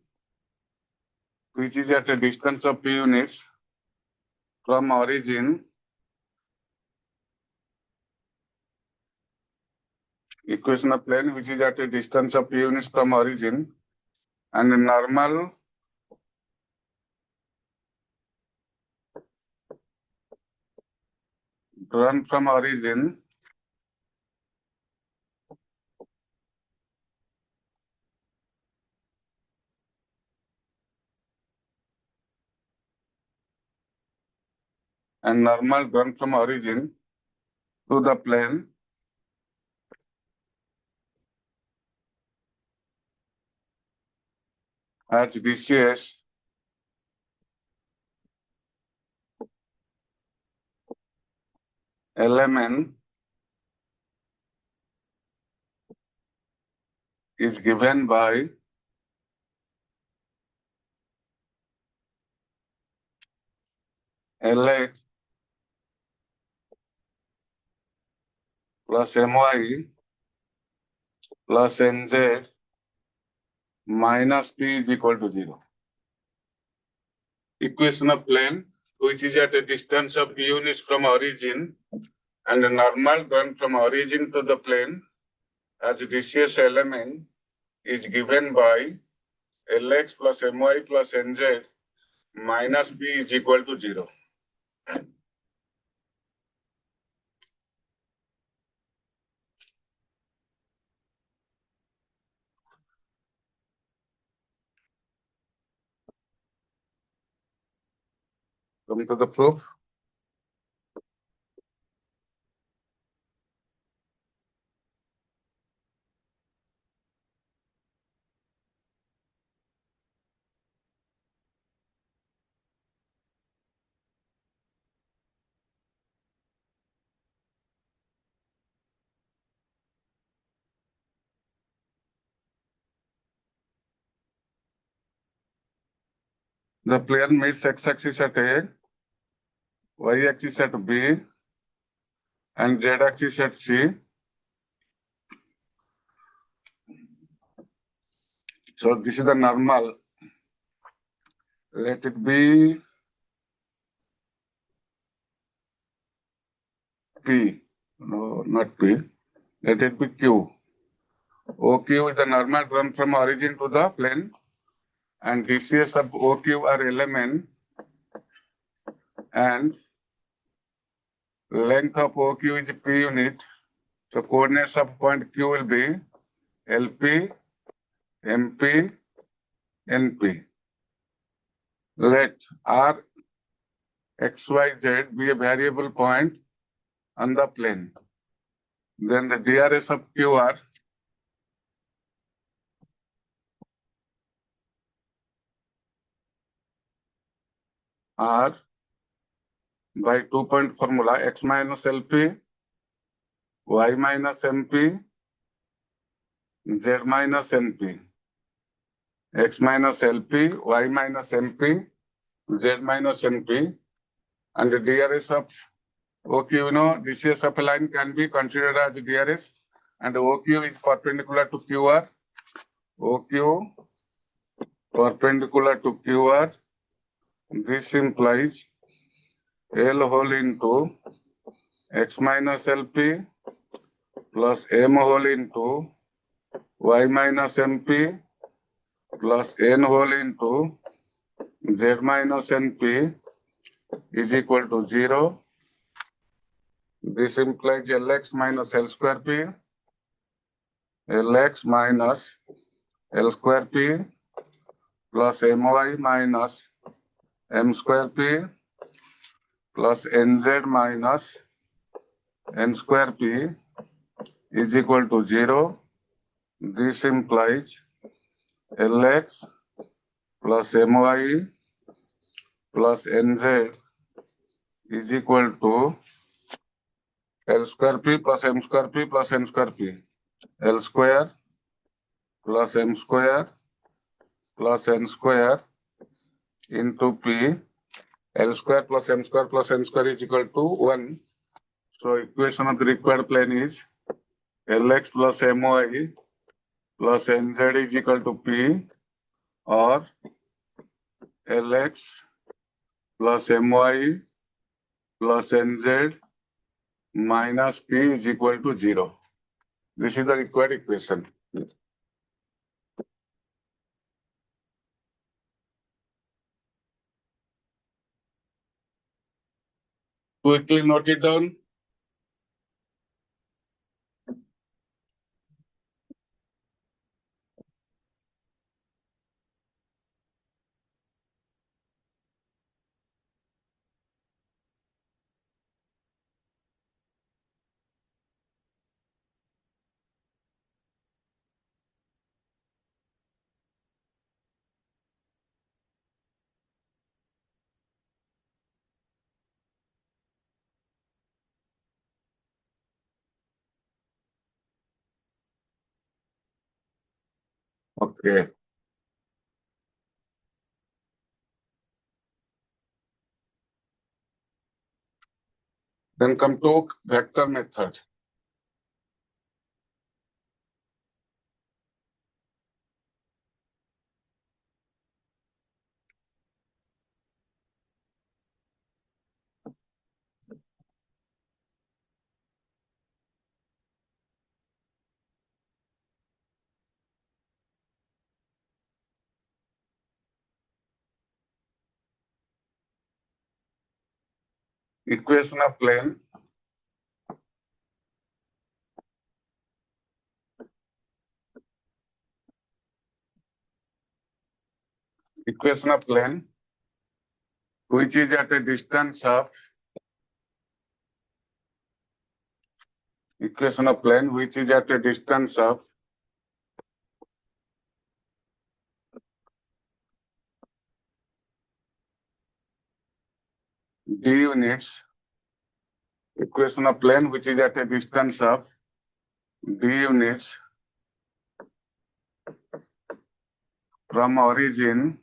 which is at a distance of p units from origin. Equation of plane which is at a distance of p units from origin and normal drawn from origin and normal drawn from origin to the plane as DCS LMN is given by LX plus MY plus NZ minus P is equal to 0. Equation of plane which is at a distance of p units from origin and a normal drawn from origin to the plane as DCS LMN is given by Lx plus My plus Nz minus P is equal to 0. Come to the proof. The plane meets x-axis at A, y-axis at B, and z-axis at C. So this is the normal. Let it be P. No, not P. Let it be Q. OQ is the normal run from origin to the plane, and DCS of OQ are element, and length of OQ is P unit. So coordinates of point Q will be LP, MP, NP. Let R, X, Y, Z be a variable point on the plane. Then the DRS of QR R by 2-point formula X minus LP, Y minus MP, Z minus NP. X minus LP, Y minus MP, Z minus NP, and the DRS of OQ, DCS of a line can be considered as DRS, and OQ is perpendicular to QR. OQ perpendicular to QR. This implies L whole into X minus LP plus M whole into Y minus MP plus N whole into Z minus NP is equal to 0. This implies Lx minus L square P, Lx minus L square P plus My minus M square P plus Nz minus N square P is equal to 0. This implies Lx plus My plus Nz is equal to L square P plus M square P plus N square P. L square plus M square plus N square into P. L square plus M square plus N square is equal to 1. So equation of the required plane is Lx plus My plus Nz is equal to P, or Lx plus My plus Nz minus P is equal to 0. This is the required equation. Quickly note it down. Okay. Then come to vector method. Equation of plane. Equation of plane which is at a distance of equation of plane which is at a distance of d units. Equation of plane which is at a distance of d units from origin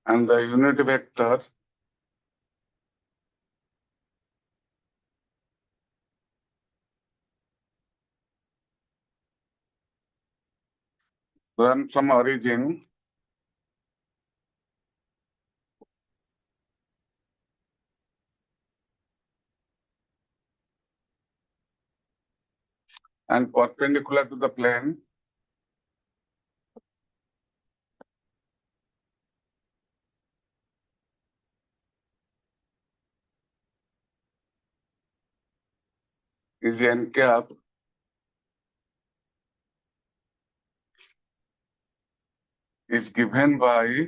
and the unit vector run from origin and perpendicular to the plane is n cap is given by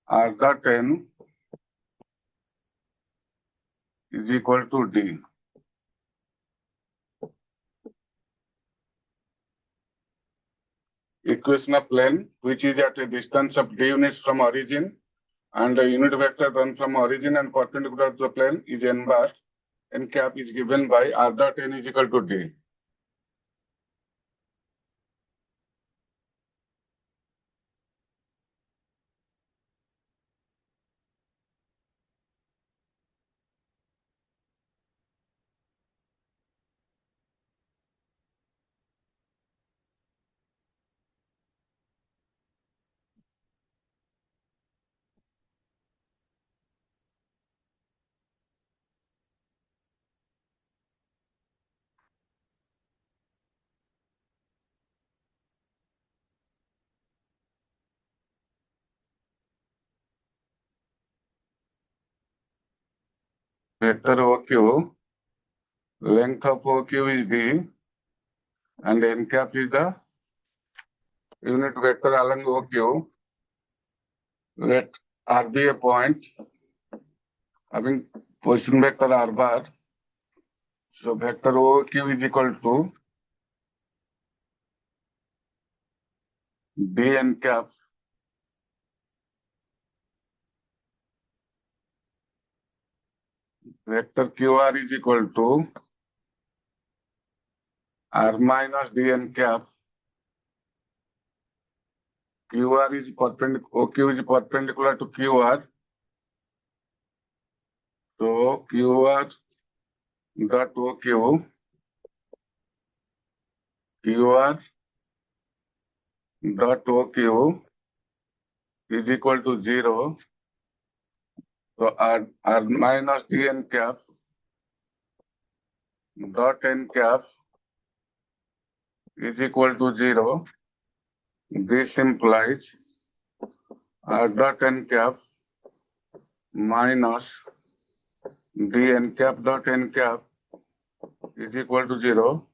r dot n is equal to d. Equation of plane which is at a distance of d units from origin and the unit vector run from origin and perpendicular to the plane is n bar. N cap is given by r dot n is equal to d. Vector OQ, length of OQ is d and n cap is the unit vector along OQ. Let R be a point having position vector r bar. So vector OQ is equal to d n cap vector QR is equal to r minus d n cap. QR is perpendicular, OQ is perpendicular to QR. So QR dot OQ, QR dot OQ is equal to 0. So R minus d n cap dot n cap is equal to 0. This implies r dot n cap minus d n cap dot n cap is equal to 0.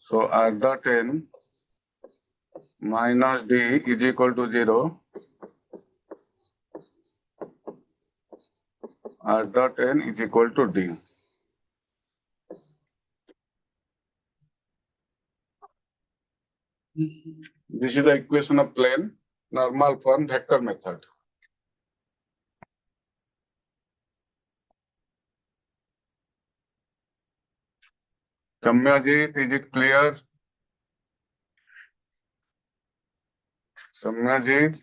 So r dot n minus d is equal to 0. R dot n is equal to d. This is the equation of plane, normal form vector method. Samyajit, is it clear? Samyajit?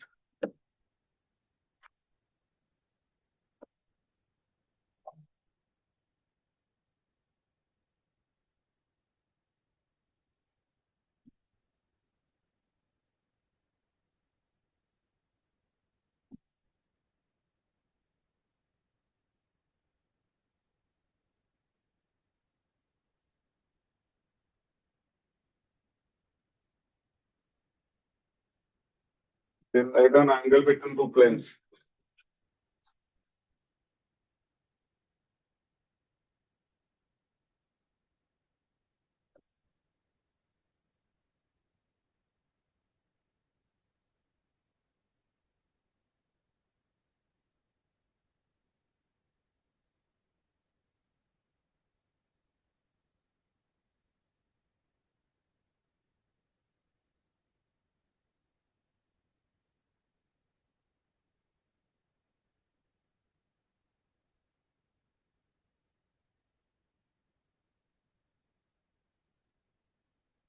Then write an angle between two planes.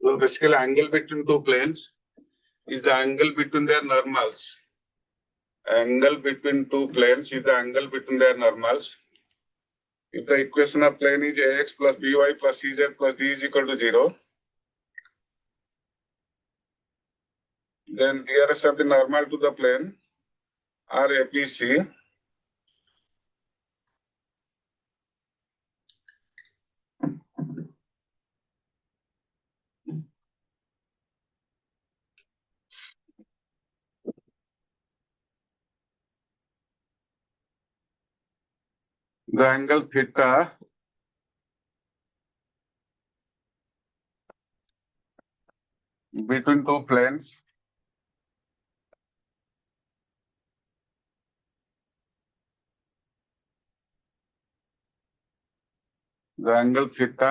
So basically angle between two planes is the angle between their normals. Angle between two planes is the angle between their normals. If the equation of plane is ax plus by plus cz plus d is equal to 0, then nearest of the normal to the plane are APC. The angle theta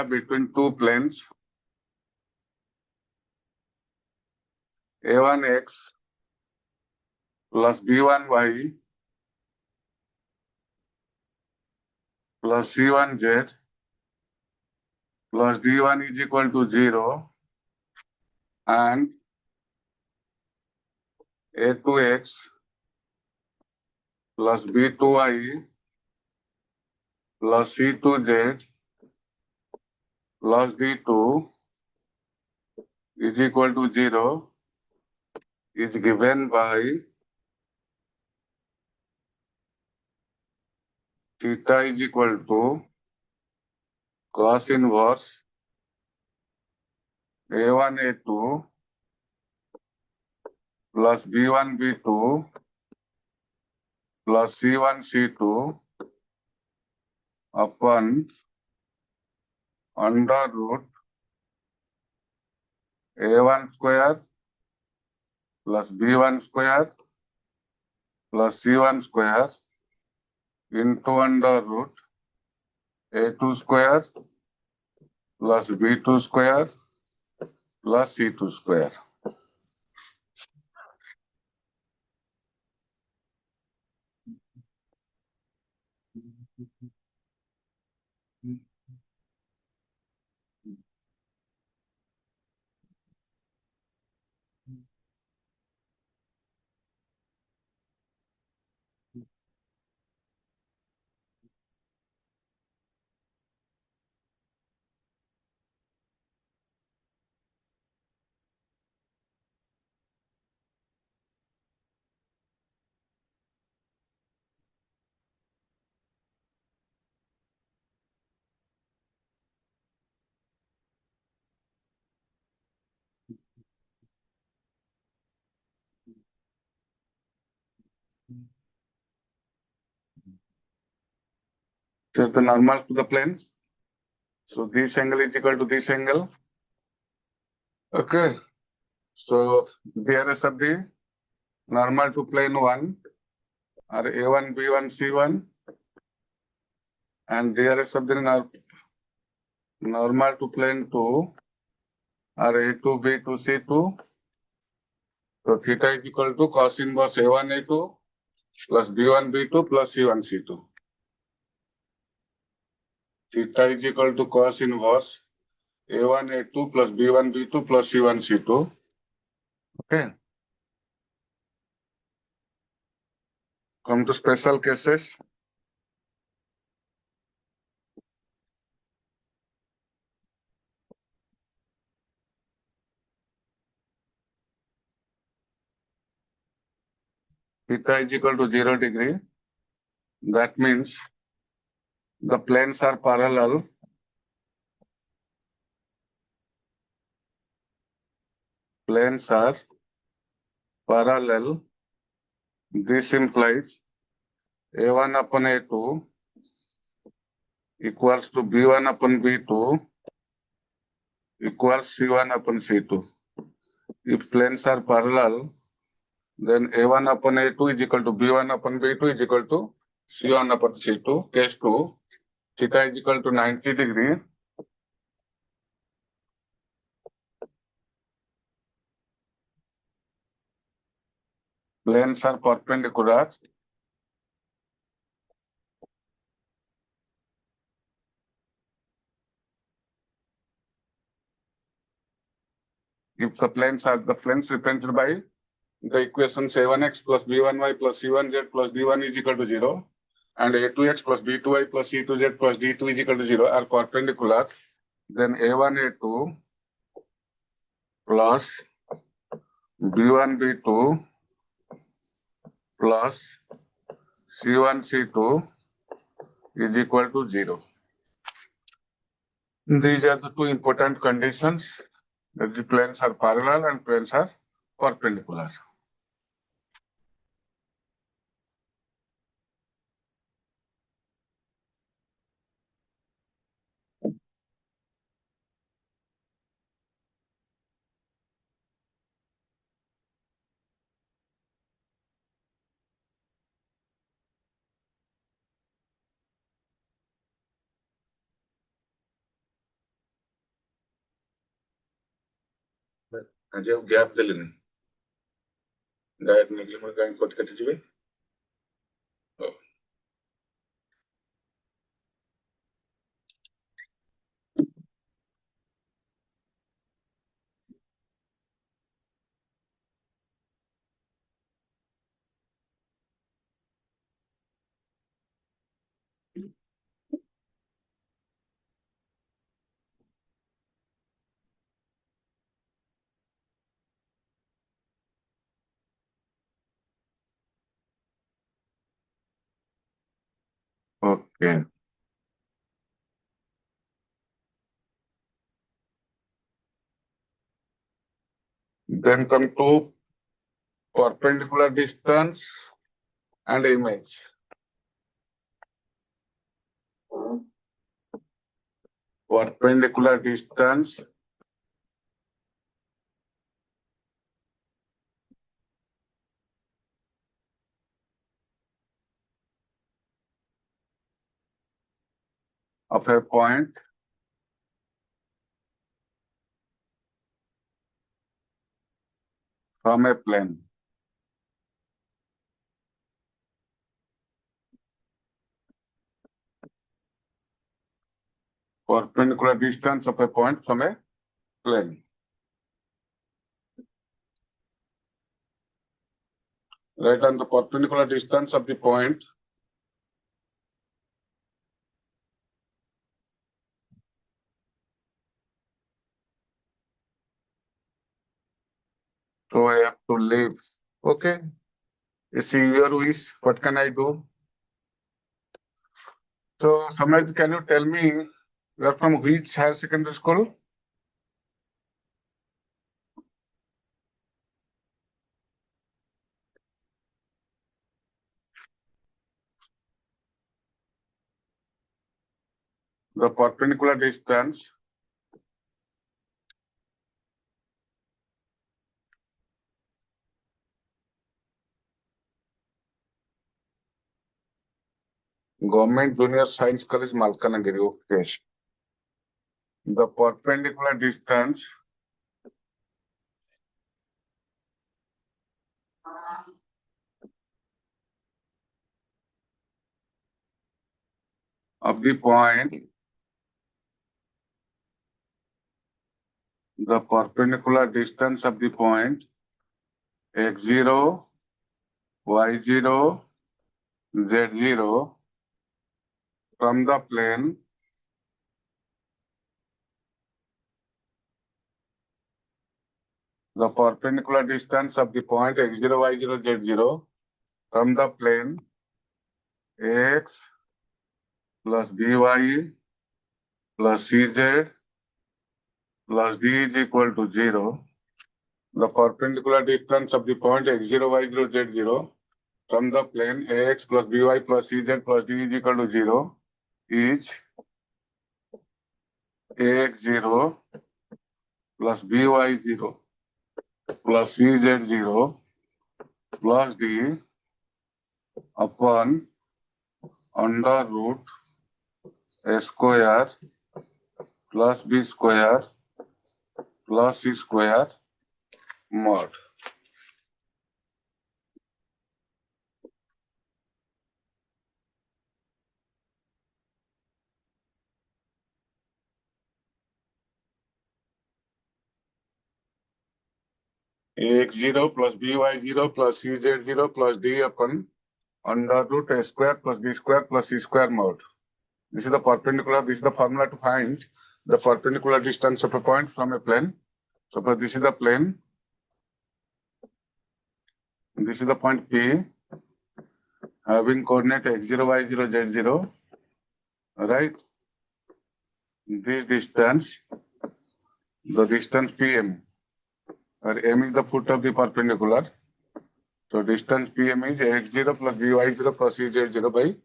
between two planes A1x plus B1y plus C1z plus D1 is equal to 0 and A2x plus B2y plus C2z plus D2 is equal to 0 is given by theta is equal to cos inverse A1 A2 plus B1 B2 plus C1 C2 upon under root A1 square plus B1 square plus C1 square into under root A2 square plus B2 square plus C2 square. So the normal to the planes. So this angle is equal to this angle. Okay. So DRS of the normal to plane 1 are A1, B1, C1 and DRS of the normal to plane 2 are A2, B2, C2. So theta is equal to cos inverse A1, A2 plus B1, B2 plus C1, C2. Theta is equal to cos inverse A1, A2 plus B1, B2 plus C1, C2. Okay. Come to special cases. Theta is equal to 0 degree. That means the planes are parallel. Planes are parallel. This implies A1 upon A2 equals to B1 upon B2 equals C1 upon C2. If planes are parallel, then A1 upon A2 is equal to B1 upon B2 is equal to C1 upon C2. Case 2, theta is equal to 90 degree. Planes are perpendicular. If the planes represented by the equations a1x plus b1y plus c1z plus d1 is equal to 0 and a2x plus b2y plus c2z plus d2 is equal to 0 are perpendicular, then a1 a2 plus b1 b2 plus c1 c2 is equal to 0. These are the two important conditions that the planes are parallel and planes are perpendicular. जो gap देलेनी direct निकले मुझे कहीं coat कटी जीवे. Okay. Then come to perpendicular distance and image. Perpendicular distance of a point from a plane. Perpendicular distance of a point from a plane. Write on the perpendicular distance of the point so I have to leave. Okay. It's your wish. What can I do? So, Samaj, can you tell me you are from which higher secondary school? The perpendicular distance Government Junior Science College, Malkanagiri. Okay. The perpendicular distance of the point, the perpendicular distance of the point x0, y0, z0 from the plane the perpendicular distance of the point x0, y0, z0 from the plane x plus by plus cz plus d is equal to 0. The perpendicular distance of the point x0, y0, z0 from the plane ax plus by plus cz plus d is equal to 0 is ax0 plus by0 plus cz0 plus d upon under root a square plus b square plus c square mod. ax0 plus by0 plus cz0 plus d upon under root a square plus b square plus c square mod. This is the perpendicular. This is the formula to find the perpendicular distance of a point from a plane. Suppose this is the plane. This is the point P having coordinate x0, y0, z0. Right? This distance, the distance PM, where m is the foot of the perpendicular. So distance PM is x0 plus by0 plus cz0 by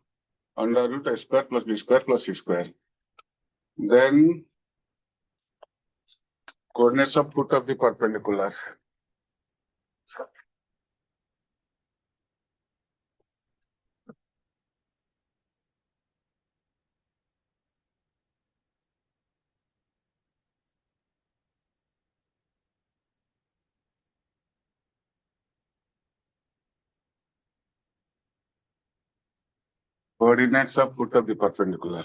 under root a square plus b square plus c square. Then coordinates of foot of the perpendicular. Coordinates of foot of the perpendicular.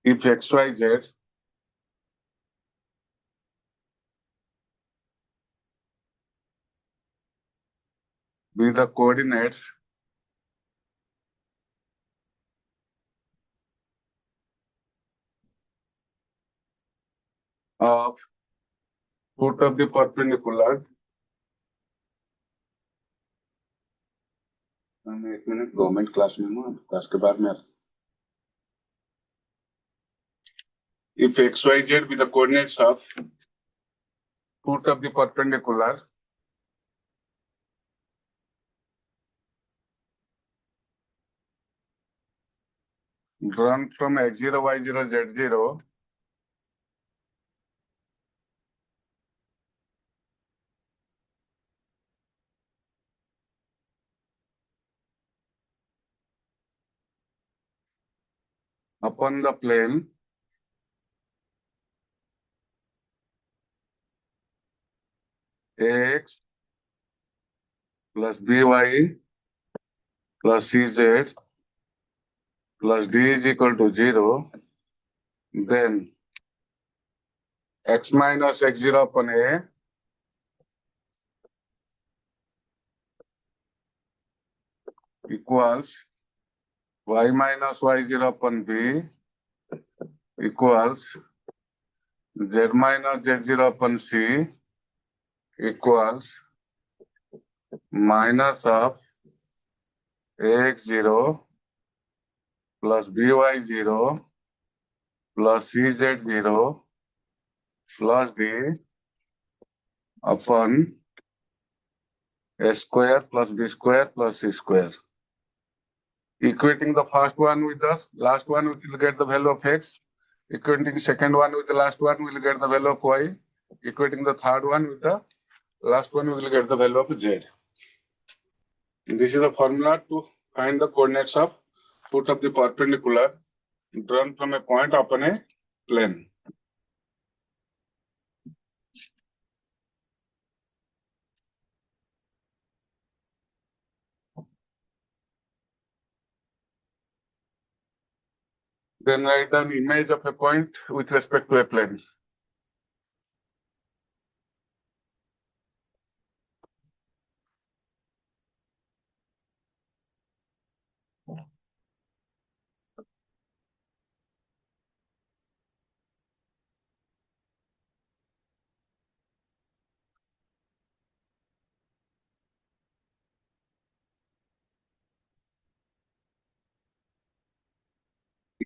If xyz be the coordinates of foot of the perpendicular. एक minute government class में हूँ class के बाद में if xyz be the coordinates of foot of the perpendicular drawn from x0, y0, z0 upon the plane ax plus by plus cz plus d is equal to 0, then x minus x0 upon a equals y minus y0 upon b equals z minus z0 upon c equals minus of ax0 plus by0 plus cz0 plus d upon a square plus b square plus c square. Equating the first one with the last one, we will get the value of x. Equating second one with the last one, we will get the value of y. Equating the third one with the last one, we will get the value of z. This is the formula to find the coordinates of foot of the perpendicular drawn from a point upon a plane. Then write an image of a point with respect to a plane.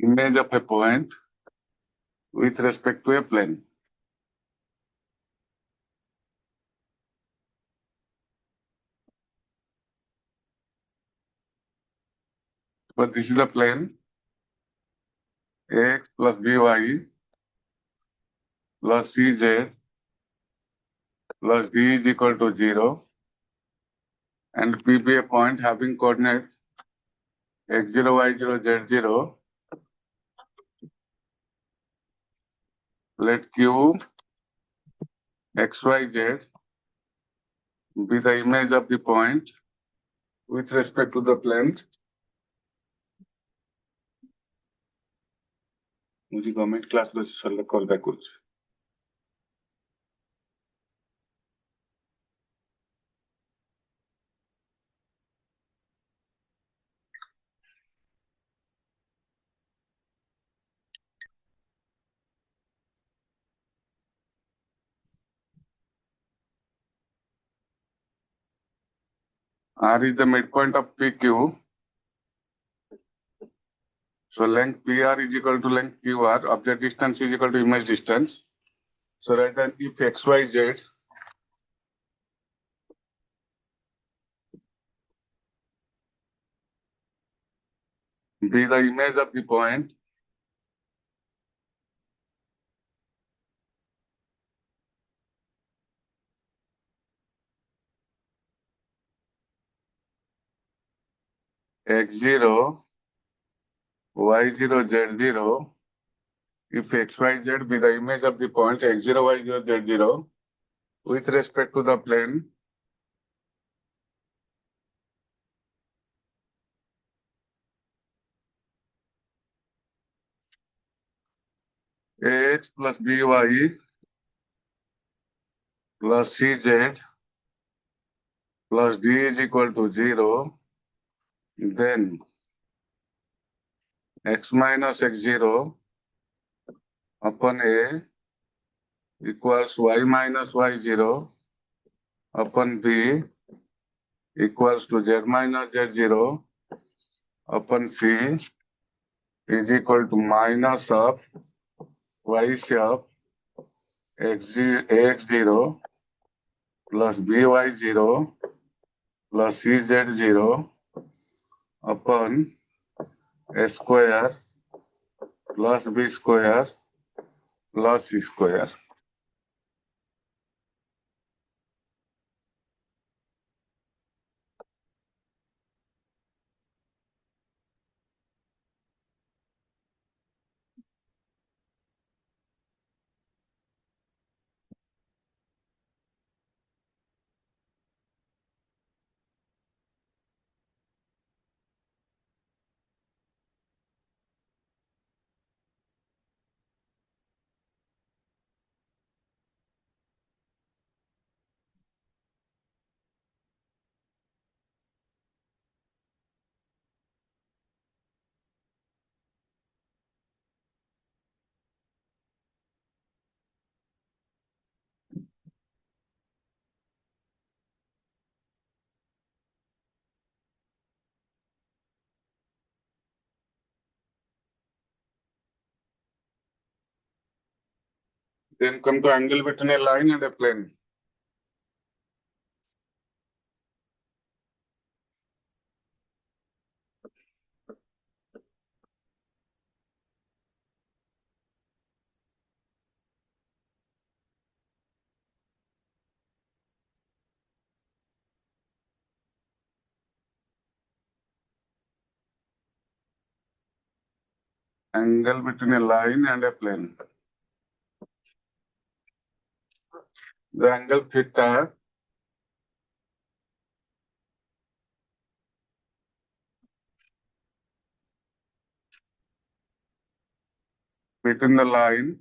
Image of a point with respect to a plane. But this is the plane x plus by plus cz plus d is equal to 0. and P be a point having coordinate x0, y0, z0. Let Q, x, y, z be the image of the point with respect to the plane. मुझे government class रे sir call back करूँ. R is the midpoint of PQ. So length PR is equal to length QR. Object distance is equal to image distance. So write that if XYZ be the image of the point x0, y0, z0, if xyz be the image of the point x0, y0, z0 with respect to the plane ax plus by plus cz plus d is equal to 0, then x minus x0 upon a equals y minus y0 upon b equals to z minus z0 upon c is equal to minus of y sub ax0 plus by0 plus cz0 upon a square plus b square plus c square. Then come to angle between a line and a plane. Angle between a line and a plane. The angle theta between the line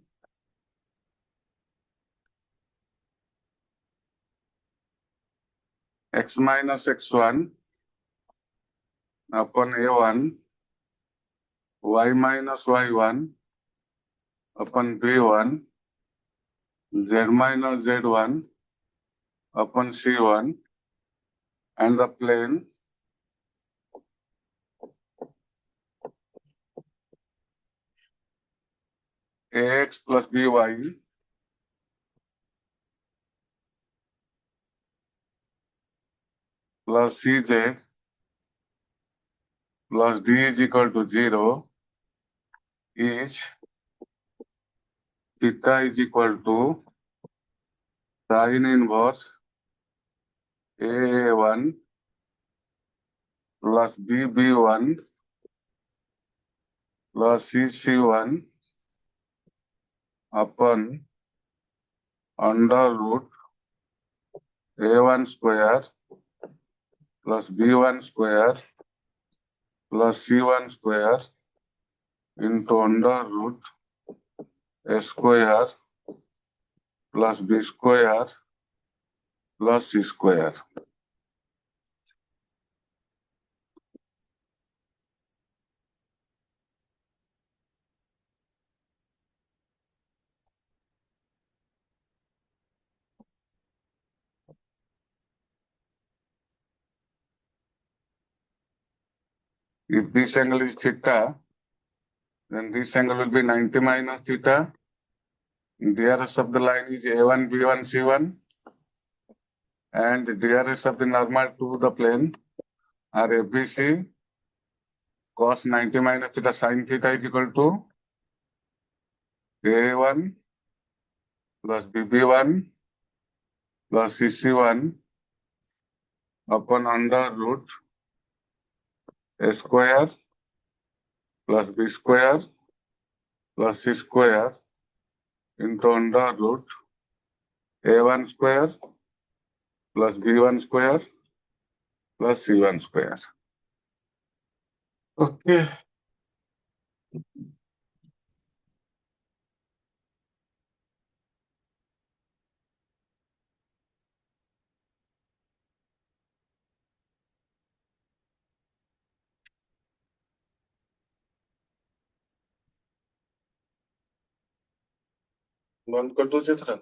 x minus x1 upon a1 y minus y1 upon b1 z minus z1 upon c1 and the plane ax plus by plus cz plus d is equal to 0 is theta is equal to sin inverse a1 plus BB1 plus CC1 upon under root A1 square plus B1 square plus C1 square into under root A square plus B square plus C square. If this angle is theta, then this angle will be 90 minus theta. DRS of the line is A1, B1, C1. And DRS of the normal to the plane are ABC. Cos 90 minus theta sin theta is equal to A1 plus BB1 plus CC1 upon under root A square plus B square plus C square into under root A1 square plus B1 square plus C1 square. Okay. बंद कर दो चित्र.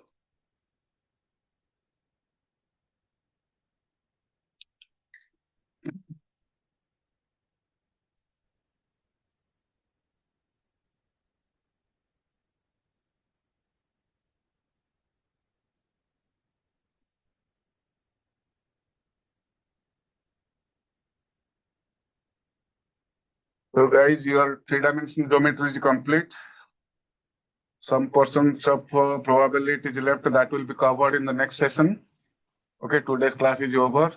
So guys, your three-dimensional geometry is complete. Some portions of probability is left that will be covered in the next session. Okay, today's class is over.